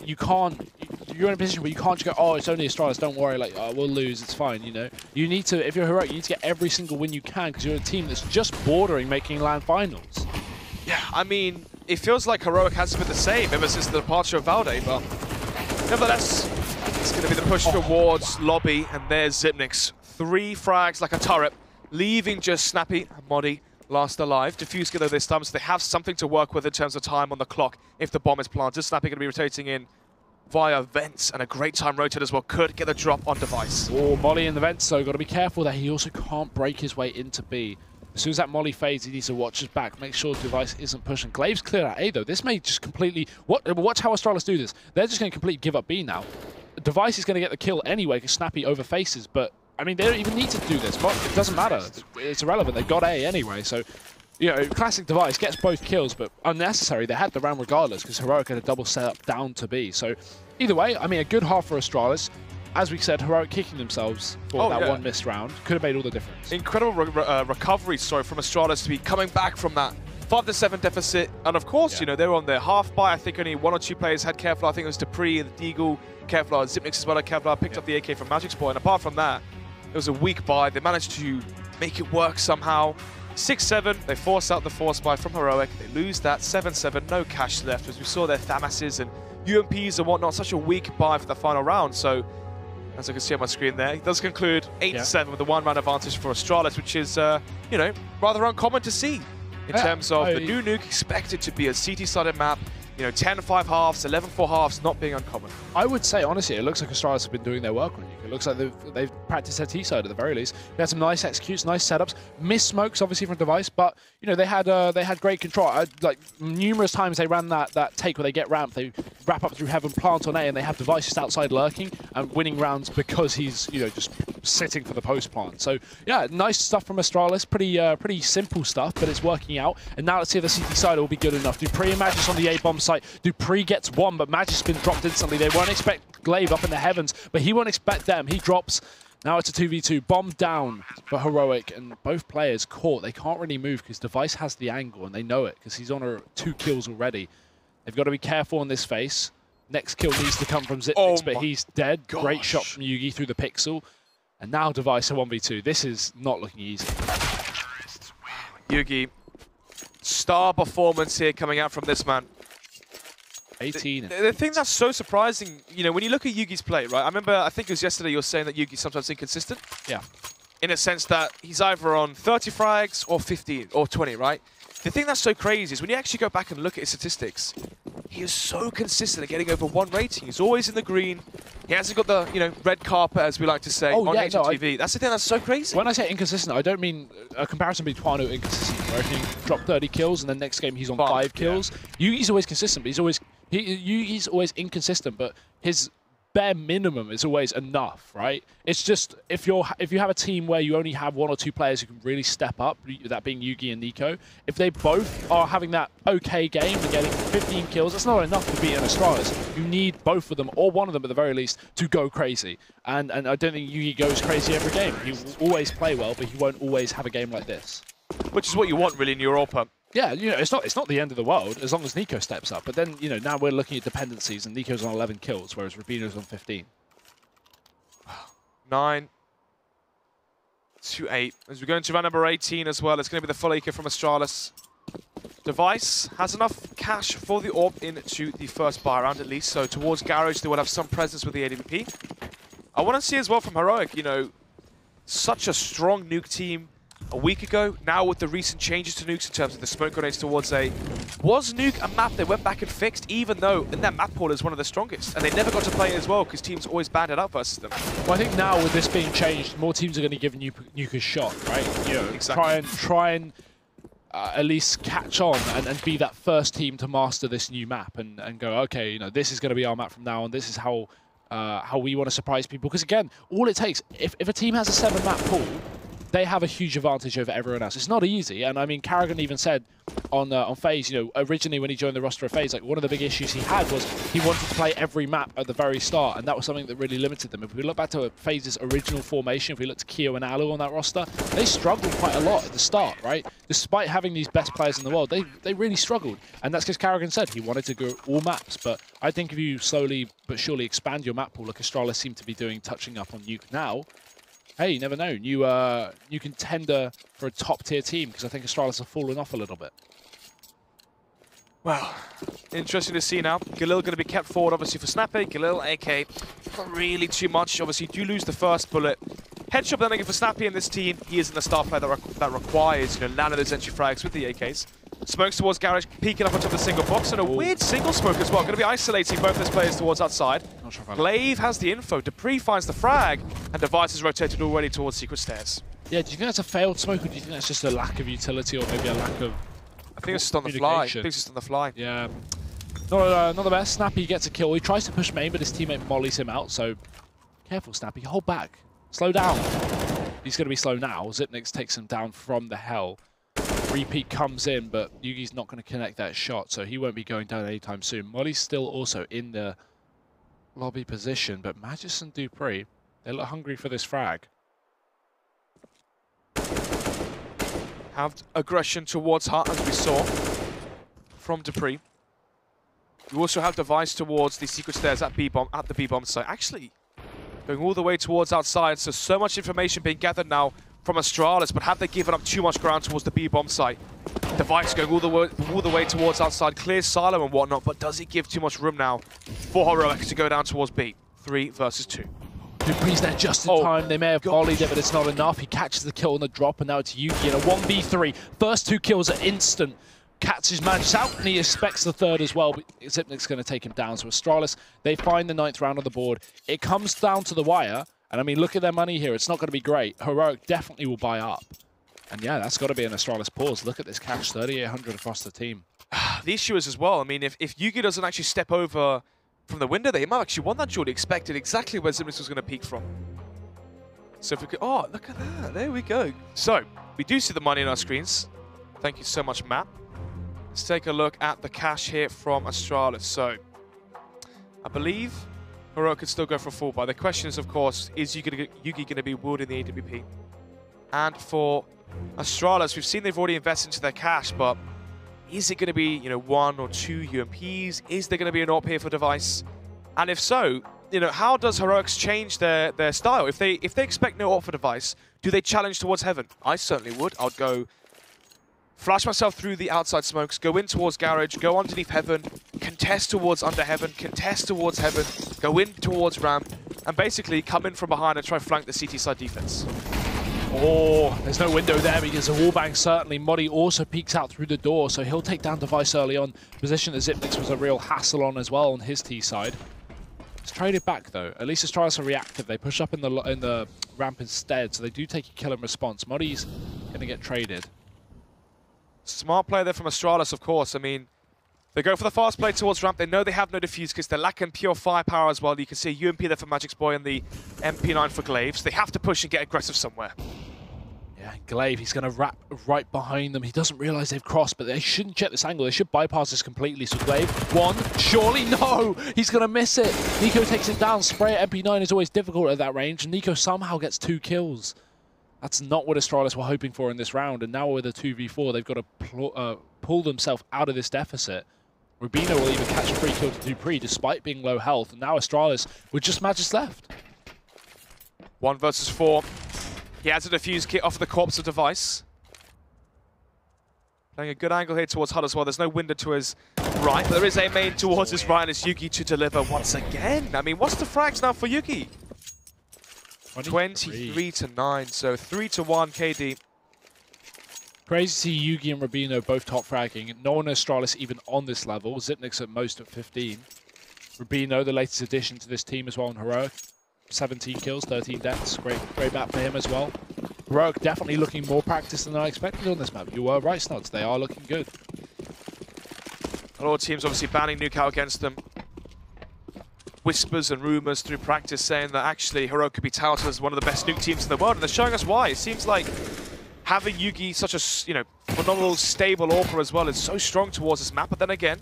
you can't, you're in a position where you can't just go, oh, it's only Astralis, don't worry, like, oh, we'll lose, it's fine, you know. You need to, if you're Heroic, you need to get every single win you can, because you're a team that's just bordering making LAN finals. Yeah, I mean, it feels like Heroic hasn't been the same ever since the departure of Valde, but nevertheless, it's going to be the push towards lobby, and there's Xyp9x. 3 frags like a turret, leaving just Snappy and Modi last alive. Diffuse kit though this time, so they have something to work with in terms of time on the clock if the bomb is planted. Snappy going to be rotating in via vents, and a great time rotate as well. Could get a drop on device. Oh, Molly in the vents, so got to be careful that he also can't break his way into B. As soon as that Molly fades, he needs to watch his back, make sure device isn't pushing. Glaive's clear at A though. This may just completely... Watch how Astralis do this. They're just going to completely give up B now. Device is going to get the kill anyway because Snappy overfaces, but I mean, they don't even need to do this. But it doesn't matter. It's irrelevant. They got A anyway. So, you know, classic Device gets both kills, but unnecessary. They had the round regardless because Heroic had a double setup down to B. So, either way, I mean, a good half for Astralis. As we said, Heroic kicking themselves for that one missed round could have made all the difference. Incredible recovery, from Astralis to be coming back from that 5-7 deficit. And of course, you know, they were on their half buy. I think only 1 or 2 players had Kevlar. I think it was Dupree and Deagle, Kevlar, Xyp9x as well. Kevlar picked up the AK from Magic's boy. And apart from that, it was a weak buy. They managed to make it work somehow. 6-7, they force out the force buy from Heroic. They lose that 7-7, no cash left, as we saw their Thamases and UMPs and whatnot, such a weak buy for the final round. So, as I can see on my screen there, it does conclude 8-7 with a 1-round advantage for Astralis, which is, you know, rather uncommon to see in terms of the new Nuke expected to be a CT-sided map. You know, 10-5 halves, 11-4 halves, not being uncommon. I would say, honestly, it looks like Astralis have been doing their work on Nuke. It looks like they've practiced their T-side at the very least. They had some nice executes, nice setups, missed smokes, obviously, from Device, but, you know, they had great control. Like, numerous times they ran that take where they get ramped, they wrap up through Heaven, plant on A, and they have Device just outside lurking and winning rounds because he's, you know, just sitting for the post plant. So, yeah, nice stuff from Astralis. Pretty simple stuff, but it's working out. And now let's see if the CT side will be good enough. Dupree and Magis on the A-bomb site. Dupree gets one, but Magis has been dropped instantly. They won't expect Glaive up in the heavens, but he won't expect them. He drops. Now it's a 2v2. Bomb down for Heroic, and both players caught. They can't really move because Device has the angle, and they know it because he's on 2 kills already. They've got to be careful in this face. Next kill needs to come from Zipnix, but he's dead. Gosh. Great shot from Yugi through the pixel. And now Device a 1v2. This is not looking easy. Yugi, star performance here coming out from this man. 18. The thing that's so surprising, you know, when you look at Yugi's play, right? I remember, I think it was yesterday you were saying that Yugi's sometimes inconsistent. Yeah. In a sense that he's either on 30 frags or 15 or 20, right? The thing that's so crazy is when you actually go back and look at his statistics, he is so consistent at getting over 1 rating. He's always in the green. He hasn't got the, you know, red carpet, as we like to say, on HMTV. That's the thing that's so crazy. When I say inconsistent, I don't mean a comparison between Twano and inconsistent, where he drop 30 kills and then next game he's on 5 kills. Yeah. Yugi's always consistent, but Yugi's always inconsistent, but his bare minimum is always enough, right? It's just if you have a team where you only have 1 or 2 players who can really step up, that being Yugi and Nico, if they both are having that okay game and getting 15 kills, that's not enough to beat an Astralis. You need both of them, or one of them at the very least, to go crazy. And I don't think Yugi goes crazy every game. He will always play well, but he won't always have a game like this. Which is what you want really in Europa. Yeah, you know, it's not the end of the world as long as Nico steps up. But then, you know, now we're looking at dependencies, and Nico's on 11 kills, whereas Rubino's on 15. 9 to 8. As we go into round number 18 as well, it's going to be the full eco from Astralis. Device has enough cash for the orb into the first buy round at least, so towards Garage they will have some presence with the AWP. I want to see as well from Heroic, you know, such a strong Nuke team a week ago. Now with the recent changes to Nukes in terms of the smoke grenades towards A, was Nuke a map they went back and fixed, even though in their map pool is one of the strongest, and they never got to play it as well because teams always banded up versus them. Well, I think now with this being changed, more teams are going to give Nuke a shot, right? You know, exactly. try and at least catch on and be that first team to master this new map and go, okay, you know, this is going to be our map from now on. This is how we want to surprise people. Because again, all it takes, if a team has a 7-map pool, they have a huge advantage over everyone else. It's not easy, and I mean, Karrigan even said on FaZe, you know, originally when he joined the roster of FaZe, like one of the big issues he had was he wanted to play every map at the very start, and that was something that really limited them. If we look back to FaZe's original formation, if we look to Keo and Alu on that roster, they struggled quite a lot at the start, right? Despite having these best players in the world, they really struggled, and that's because Karrigan said he wanted to go all maps. But I think if you slowly but surely expand your map pool, like Astralis seem to be doing, touching up on Nuke now, hey, you never know. You can tender for a top-tier team, because I think Astralis have fallen off a little bit. Well, interesting to see now. Galil going to be kept forward, obviously, for Snappy. Galil, AK, not really too much. Obviously, you do lose the first bullet. Headshot then again for Snappy in this team. He isn't the star player that requires, you know, land of those entry frags with the AKs. Smokes towards Garage, peeking up on top of the single box, and a weird single smoke as well. Going to be isolating both those players towards outside. Glaive has the info. Dupree finds the frag, and Device is rotated already towards Secret Stairs. Yeah, do you think that's a failed smoke, or do you think that's just a lack of utility, or maybe a lack of I think it's just on the fly. I think it's just on the fly. Yeah. Not the best. Snappy gets a kill. He tries to push main, but his teammate mollies him out, so careful, Snappy. Hold back. Slow down. He's going to be slow now. Zipnix takes him down from the hell. Repeat comes in, but Yugi's not going to connect that shot, so he won't be going down anytime soon. Molly's still also in the lobby position, but Magis and Dupree, they look hungry for this frag. Have aggression towards Hart, as we saw from Dupree. You also have Device towards the Secret Stairs at the B-bomb site. Actually, going all the way towards outside, so much information being gathered now from Astralis, but have they given up too much ground towards the B-bomb site? Device going all the way towards outside, clears silo and whatnot, but does it give too much room now for Heroic to go down towards B? 3 versus 2. Dupree's there just in time. They may have volleyed it, but it's not enough. He catches the kill on the drop, and now it's Yuki in a 1v3. First 2 kills are instant. Catches Magic out, and he expects the third as well, but Zipnik's going to take him down. So Astralis, they find the 9th round on the board. It comes down to the wire, and I mean, look at their money here. It's not going to be great. Heroic definitely will buy up. And yeah, that's got to be an Astralis pause. Look at this cash, 3,800 across the team. The issue is as well, I mean, if Yuki doesn't actually step over from the window there, he might actually won that duel. He expected exactly where Zipnik was going to peek from. So if we could, oh, look at that. There we go. So, we do see the money on our screens. Thank you so much, Matt. Let's take a look at the cash here from Astralis. So, I believe Heroic could still go for a full buy. The question is, of course, is Yuki going to be wielding the AWP? And for Astralis, we've seen they've already invested into their cash, but is it going to be, 1 or 2 UMPs? Is there going to be an AWP here for Device? And if so, how does Heroics change their style? If they expect no AWP for Device, do they challenge towards Heaven? I certainly would. I'd go flash myself through the outside smokes, go in towards Garage, go underneath Heaven, contest towards under Heaven, contest towards Heaven, go in towards Ramp, and basically come in from behind and try to flank the CT side defense. Oh, there's no window there because the wallbang certainly. Modi also peeks out through the door, so he'll take down Device early on. Position that Zipnix was a real hassle on as well on his T side. It's traded back though. At least Astralis are reactive. They push up in the ramp instead, so they do take a kill in response. Modi's going to get traded. Smart play there from Astralis, of course. I mean, they go for the fast play towards ramp. They know they have no defuse because they're lacking pure firepower as well. You can see a UMP there for Magic's Boy and the MP9 for Glaive. So they have to push and get aggressive somewhere. Yeah, Glaive, he's going to wrap right behind them. He doesn't realize they've crossed, but they shouldn't check this angle. They should bypass this completely. So Glaive, 1, surely no! He's going to miss it. Nico takes it down. Spray at MP9 is always difficult at that range. Nico somehow gets 2 kills. That's not what Astralis were hoping for in this round. And now with a 2v4, they've got to pull themselves out of this deficit. Rubino will even catch a free kill to Dupree despite being low health. And now Astralis with just Magis left. 1 versus 4. He has a defuse kit off the corpse of Device. Playing a good angle here towards HUD as well. There's no window to his right, but there is a main towards his right, and it's Yuki to deliver once again. I mean, what's the frags now for Yuki? 23-9, so 3-1 KD. Crazy to see Yugi and Rubino both top fragging. No one Astralis even on this level. Zipnik's at most at 15. Rubino, the latest addition to this team as well in Heroic. 17 kills, 13 deaths. Great map for him as well. Heroic definitely looking more practiced than I expected on this map. You were right, Snods. They are looking good. A lot of teams obviously banning Nuke out against them. Whispers and rumors through practice saying that actually Heroic could be touted as one of the best Nuke teams in the world, and they're showing us why. It seems like having Yugi, such a phenomenal, stable AWPer as well, is so strong towards this map, but then again,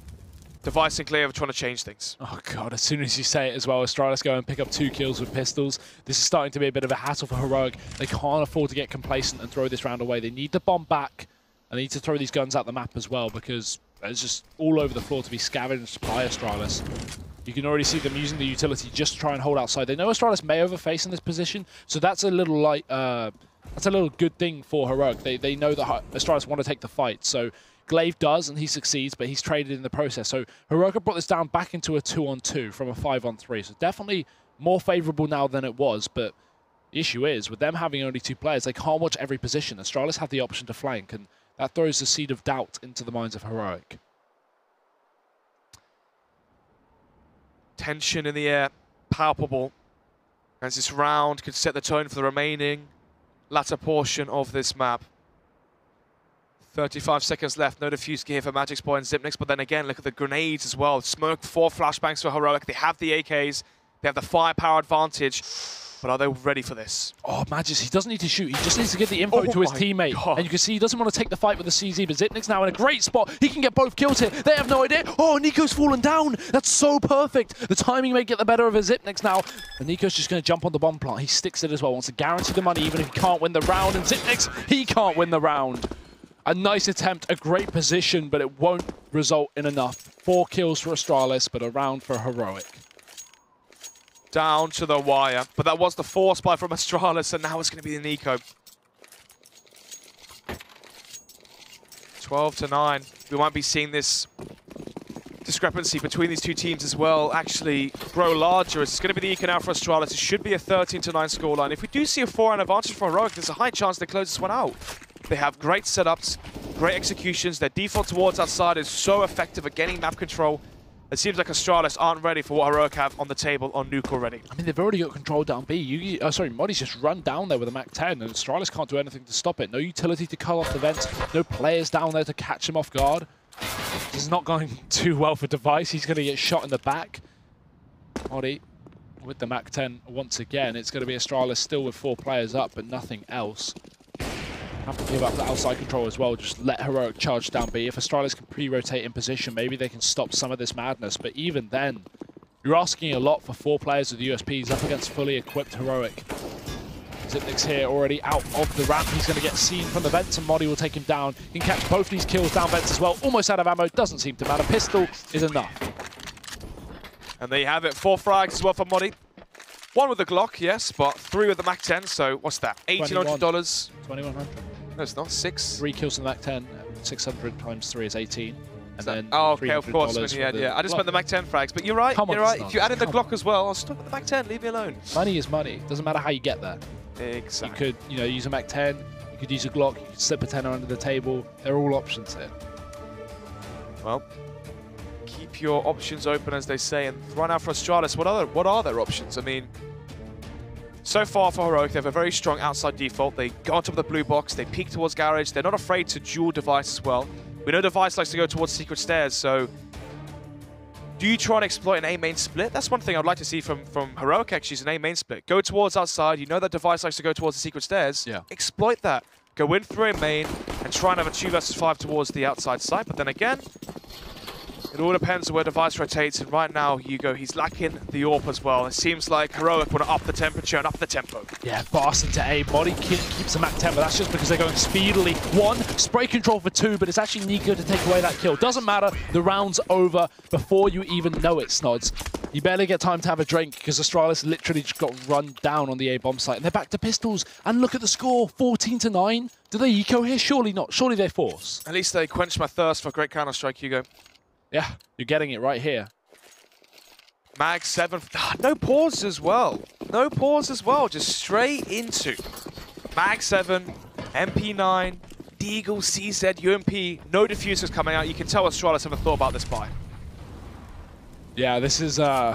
Device and Glaive are trying to change things. Oh god, as soon as you say it as well, Astralis go and pick up 2 kills with pistols. This is starting to be a bit of a hassle for Heroic. They can't afford to get complacent and throw this round away. They need the bomb back, and they need to throw these guns out the map as well, because it's just all over the floor to be scavenged by Astralis. You can already see them using the utility just to try and hold outside. They know Astralis may overface in this position, so that's a little like that's a little good thing for Heroic. They know that Astralis want to take the fight, so Glaive does, and he succeeds, but he's traded in the process. So Heroic have brought this down back into a 2-on-2 from a 5-on-3, so definitely more favourable now than it was, but the issue is, with them having only 2 players, they can't watch every position. Astralis have the option to flank, and that throws the seed of doubt into the minds of Heroic. Tension in the air, palpable, as this round could set the tone for the remaining latter portion of this map. 35 seconds left, no defuse gear for Magic's Boy and Zipnix, but then again, look at the grenades as well. Smoke, 4 flashbangs for Heroic. They have the AKs, they have the firepower advantage, but are they ready for this? Oh, Magis, he doesn't need to shoot, he just needs to give the info to his teammate. God. And you can see he doesn't want to take the fight with the CZ, but Zipnik's now in a great spot. He can get both kills here. They have no idea. Oh, Nico's fallen down. That's so perfect. The timing may get the better of his Zipnix now. And Nico's just going to jump on the bomb plant. He sticks it as well, wants to guarantee the money even if he can't win the round. And Zipnix, he can't win the round. A nice attempt, a great position, but it won't result in enough. 4 kills for Astralis, but a round for Heroic. Down to the wire, but that was the force buy from Astralis, and now it's going to be the Nico. 12-9. We might be seeing this discrepancy between these two teams as well actually grow larger. It's going to be the Eco now for Astralis. It should be a 13-9 scoreline. If we do see a 4-round advantage for Heroic, there's a high chance they close this one out. They have great setups, great executions. Their default towards outside is so effective at getting map control. It seems like Astralis aren't ready for what Heroic have on the table on Nuke already. I mean, they've already got control down B. Modi's just run down there with a Mach 10, and Astralis can't do anything to stop it. No utility to cut off the vents, no players down there to catch him off guard. This is not going too well for Device. He's going to get shot in the back. Modi with the Mach 10 once again. It's going to be Astralis still with 4 players up, but nothing else. Have to give up the outside control as well. Just let Heroic charge down B. If Astralis can pre-rotate in position, maybe they can stop some of this madness. But even then, you're asking a lot for 4 players with USPs up against fully equipped Heroic. Zipnik's here already out of the ramp. He's going to get seen from the vents, and Modi will take him down. He can catch both these kills down vents as well. Almost out of ammo. Doesn't seem to matter. Pistol is enough. And there you have it. 4 frags as well for Modi. 1 with the Glock, yes, but 3 with the Mach 10. So what's that? $1,800. 2,100. No, it's not. 6. 3 kills in the Mach 10. 600 times 3 is 18. And then oh, okay, of course. Yeah. I just meant the Mach 10 frags, but you're right. You're right. If you added the Glock as well, I'll stick with the Mach 10. Leave me alone. Money is money. Doesn't matter how you get there. Exactly. You could, use a Mach 10. You could use a Glock. You could slip a 10 under the table. They're all options here. Well, keep your options open, as they say, and run out for Astralis. What are their options? I mean, so far for Heroic, they have a very strong outside default. They go on top of the blue box. They peek towards Garage. They're not afraid to dual Device as well. We know Device likes to go towards secret stairs, so do you try and exploit an A main split? That's one thing I'd like to see from Heroic, actually, is an A main split. Go towards outside. You know that Device likes to go towards the secret stairs. Yeah. Exploit that. Go in through a main and try and have a 2 versus 5 towards the outside side. But then again, it all depends on where Device rotates, and right now, Hugo, he's lacking the AWP as well. It seems like Heroic want to up the temperature and up the tempo. Yeah, fast into A. Modi keeps the Mach 10, but that's just because they're going speedily. 1, spray control for 2, but it's actually Nico to take away that kill. Doesn't matter, the round's over before you even know it, Snods. You barely get time to have a drink because Astralis literally just got run down on the A bomb site, and they're back to pistols. And look at the score, 14-9. Do they eco here? Surely not. Surely they force. At least they quenched my thirst for great Counter-Strike, Hugo. Yeah, you're getting it right here. Mag 7. No pause as well. No pause as well. Just straight into Mag 7, MP9, Deagle, CZ, UMP. No diffusers coming out. You can tell Astralis haven't thought about this buy. Yeah, this is a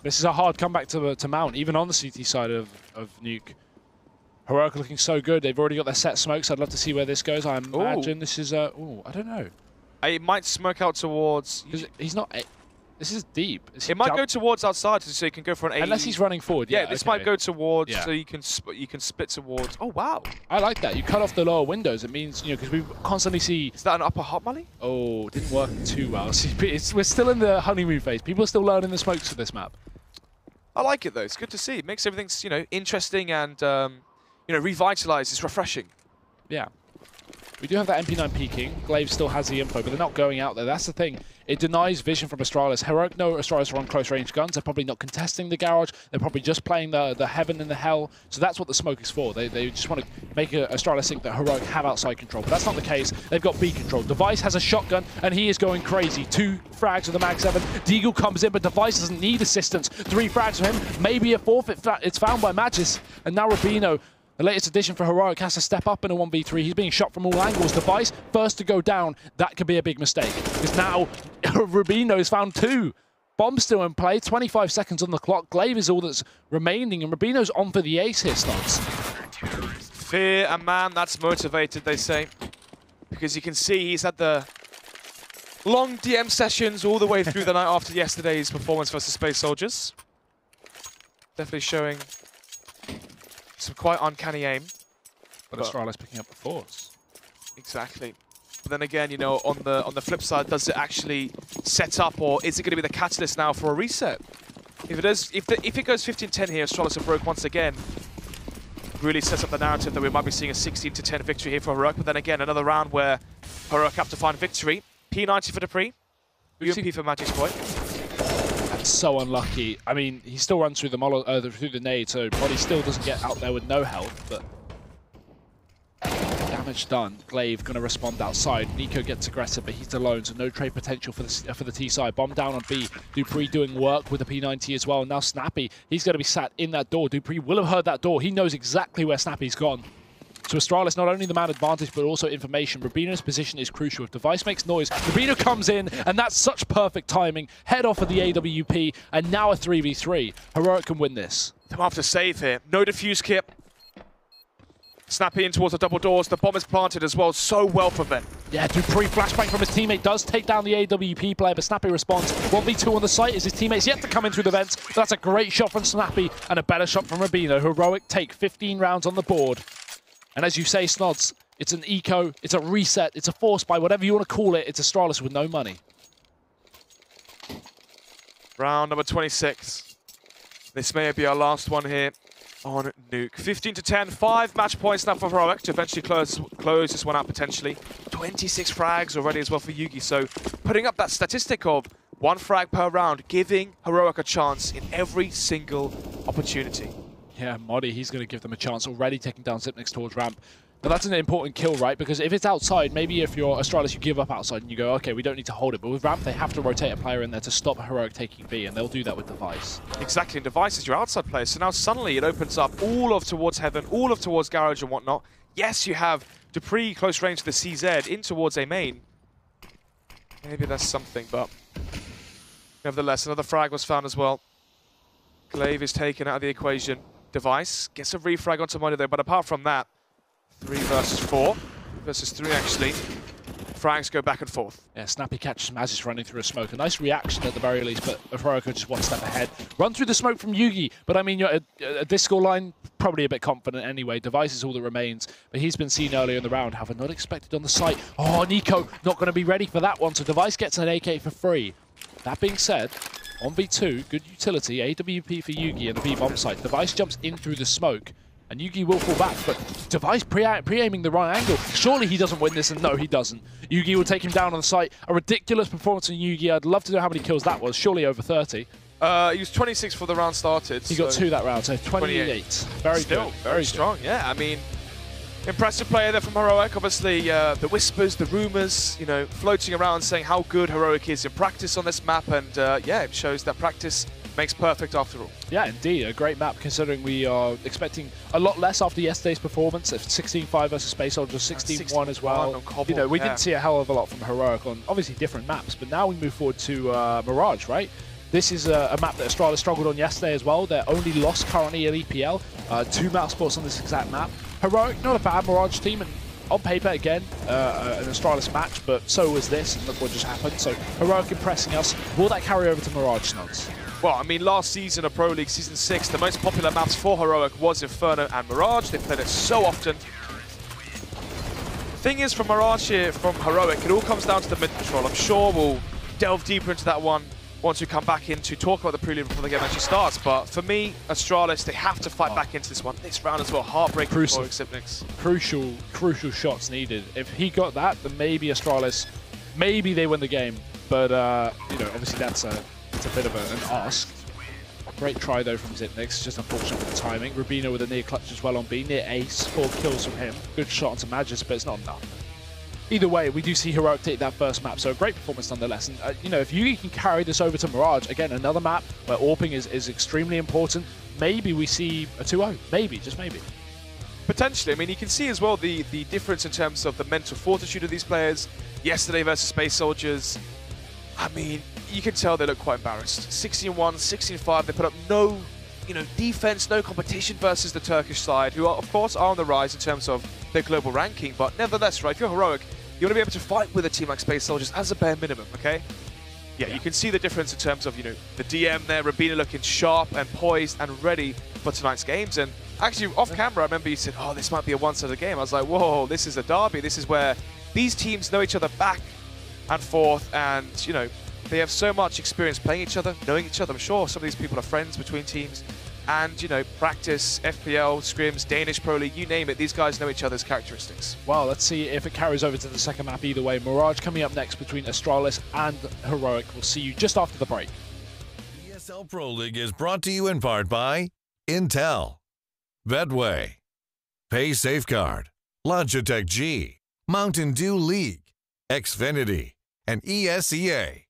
hard comeback to mount, even on the CT side of Nuke. Heroic looking so good. They've already got their set smokes. I'd love to see where this goes. I imagine this is I don't know. It might smoke out towards... He's not... This is deep. It might go towards outside, so you can go for an A. Unless he's running forward. Yeah, this might go towards, so you can split towards... Oh, wow. I like that. You cut off the lower windows. It means, because we constantly see... Is that an upper hot molly? Oh, didn't work too well. We're still in the honeymoon phase. People are still learning the smokes for this map. I like it, though. It's good to see. It makes everything, interesting and, revitalized. It's refreshing. Yeah. We do have that MP9 peeking. Glaive still has the info, but they're not going out there. That's the thing. It denies vision from Astralis. Heroic know Astralis are on close-range guns. They're probably not contesting the garage. They're probably just playing the heaven and the hell. So that's what the smoke is for. They just want to make Astralis think that Heroic have outside control. But that's not the case. They've got B control. Device has a shotgun, and he is going crazy. 2 frags with the Mag 7. Deagle comes in, but Device doesn't need assistance. 3 frags from him. Maybe a 4th. It's found by Magis. And now Rubino, the latest addition for Heroic, has to step up in a 1v3. He's being shot from all angles. Device, first to go down. That could be a big mistake. Because now Rubino's found 2. Bomb's still in play. 25 seconds on the clock. Glaive is all that's remaining. And Rubino's on for the ace here, Snods. Fear a man that's motivated, they say. Because you can see he's had the long DM sessions all the way through the night after yesterday's performance versus Space Soldiers. Definitely showing some quite uncanny aim. But Astralis picking up the force. Exactly. But then again, on the flip side, does it actually set up, or is it going to be the catalyst now for a reset? If it is, if it goes 15-10 here, Astralis are broke once again. Really sets up the narrative that we might be seeing a 16-10 victory here for Heroic. But then again, another round where Heroic have to find victory. P90 for Dupree, UMP for Magic's point. That's so unlucky. I mean, he still runs through the nade, so Body still doesn't get out there with no health, but damage done. Glaive going to respond outside. Nico gets aggressive, but he's alone, so no trade potential for the T side. Bomb down on B. Dupree doing work with the P90 as well. Now Snappy, he's going to be sat in that door. Dupree will have heard that door. He knows exactly where Snappy's gone. So Astralis, not only the man advantage, but also information. Rubino's position is crucial. If Device makes noise, Rubino comes in, and that's such perfect timing. Head off of the AWP, and now a 3v3. Heroic can win this. They have to save here. No defuse kit. Snappy in towards the double doors. The bomb is planted as well. So well for them. Yeah, Dupree flashbang from his teammate does take down the AWP player, but Snappy responds. 1v2 on the site as his teammate's yet to come in through the vents. That's a great shot from Snappy and a better shot from Rubino. Heroic take 15 rounds on the board. And as you say, Snods, it's an eco, it's a reset, it's a force buy, whatever you want to call it. It's Astralis with no money. Round number 26. This may be our last one here on Nuke. 15 to 10, 5 match points now for Heroic to eventually close this one out potentially. 26 frags already as well for Yugi, so putting up that statistic of 1 frag per round, giving Heroic a chance in every single opportunity. Yeah, Moddy, he's going to give them a chance, already taking down Zipnix towards ramp. But that's an important kill, right? Because if it's outside, maybe if you're Astralis, you give up outside and you go, okay, we don't need to hold it. But with ramp, they have to rotate a player in there to stop Heroic taking B, and they'll do that with Device. Exactly, and Device is your outside player. So now suddenly it opens up all of towards Heaven, all of towards Garage and whatnot. Yes, you have Dupree close range to the CZ in towards A main. Maybe that's something, but nevertheless, another frag was found as well. Glaive is taken out of the equation. Device gets a refrag onto Moddy though, but apart from that, 3 versus 4 versus 3 actually. Frags go back and forth. Yeah, Snappy catches Mazis running through a smoke. A nice reaction at the very least, but Heroic just one step ahead. Run through the smoke from Yugi, but I mean, you're at this scoreline, probably a bit confident anyway. Device is all that remains, but he's been seen earlier in the round. However, not expected on the site. Oh, Nico not going to be ready for that one, so Device gets an AK for free. That being said, on V2, good utility, AWP for Yugi and the B-bomb site. Device jumps in through the smoke, and Yugi will fall back, but Device pre-aiming the right angle. Surely he doesn't win this, and no, he doesn't. Yugi will take him down on the site. A ridiculous performance from Yugi. I'd love to know how many kills that was. Surely over 30. He was 26 for the round started. He got 2 that round, so 28. Very good. Very strong, yeah. I mean, impressive player there from Heroic. Obviously, the whispers, the rumors, you know, floating around saying how good Heroic is in practice on this map, and yeah, it shows that practice makes perfect after all. Yeah, indeed. A great map considering we are expecting a lot less after yesterday's performance. 16-5 versus Space Soldiers, 16-1 as well. You know, we didn't see a hell of a lot from Heroic on obviously different maps, but now we move forward to Mirage, right? This is a map that Astralis struggled on yesterday as well. Their only loss currently at EPL. 2 map spots on this exact map. Heroic, not a bad Mirage team, and on paper, again, an Astralis match, but so was this, and look what just happened. So Heroic impressing us. Will that carry over to Mirage, Snods? Well, I mean, last season of Pro League, Season 6, the most popular maps for Heroic was Inferno and Mirage. They played it so often. The thing is, from Mirage here, from Heroic, it all comes down to the mid-control. I'm sure we'll delve deeper into that one once we come back in to talk about the prelim before the game actually starts. But for me, Astralis, they have to fight back into this one. This round as well, heartbreaking for Xipnix. Crucial shots needed. If he got that, then maybe Astralis, maybe they win the game. But, you know, obviously that's a bit of an ask. Great try though from Xipnix, just unfortunate with the timing. Rubino with a near clutch as well on B, near ace, 4 kills from him. Good shot onto Magis, but it's not enough. Either way, we do see Heroic take that first map, so a great performance nonetheless. And you know, if Yugi can carry this over to Mirage, again, another map where AWPing is extremely important, maybe we see a 2-0. Maybe, just maybe. Potentially. I mean, you can see as well the difference in terms of the mental fortitude of these players. Yesterday versus Space Soldiers, I mean, you can tell they look quite embarrassed. 16-1, 16-5, they put up no, you know, defense, no competition versus the Turkish side, who are, of course, are on the rise in terms of their global ranking, but nevertheless, right, if you're Heroic, you want to be able to fight with a team like Space Soldiers as a bare minimum, okay? Yeah, you can see the difference in terms of, you know, the DM there, Rubino looking sharp and poised and ready for tonight's games. And actually, off camera, I remember you said, oh, this might be a one-sided game. I was like, whoa, this is a derby. This is where these teams know each other back and forth, and, you know, they have so much experience playing each other, knowing each other. I'm sure some of these people are friends between teams. And, you know, practice, FPL, scrims, Danish Pro League, you name it, these guys know each other's characteristics. Well, let's see if it carries over to the second map either way. Mirage coming up next between Astralis and Heroic. We'll see you just after the break. ESL Pro League is brought to you in part by Intel, Betway, Pay Safeguard, Logitech G, Mountain Dew League, Xfinity, and ESEA.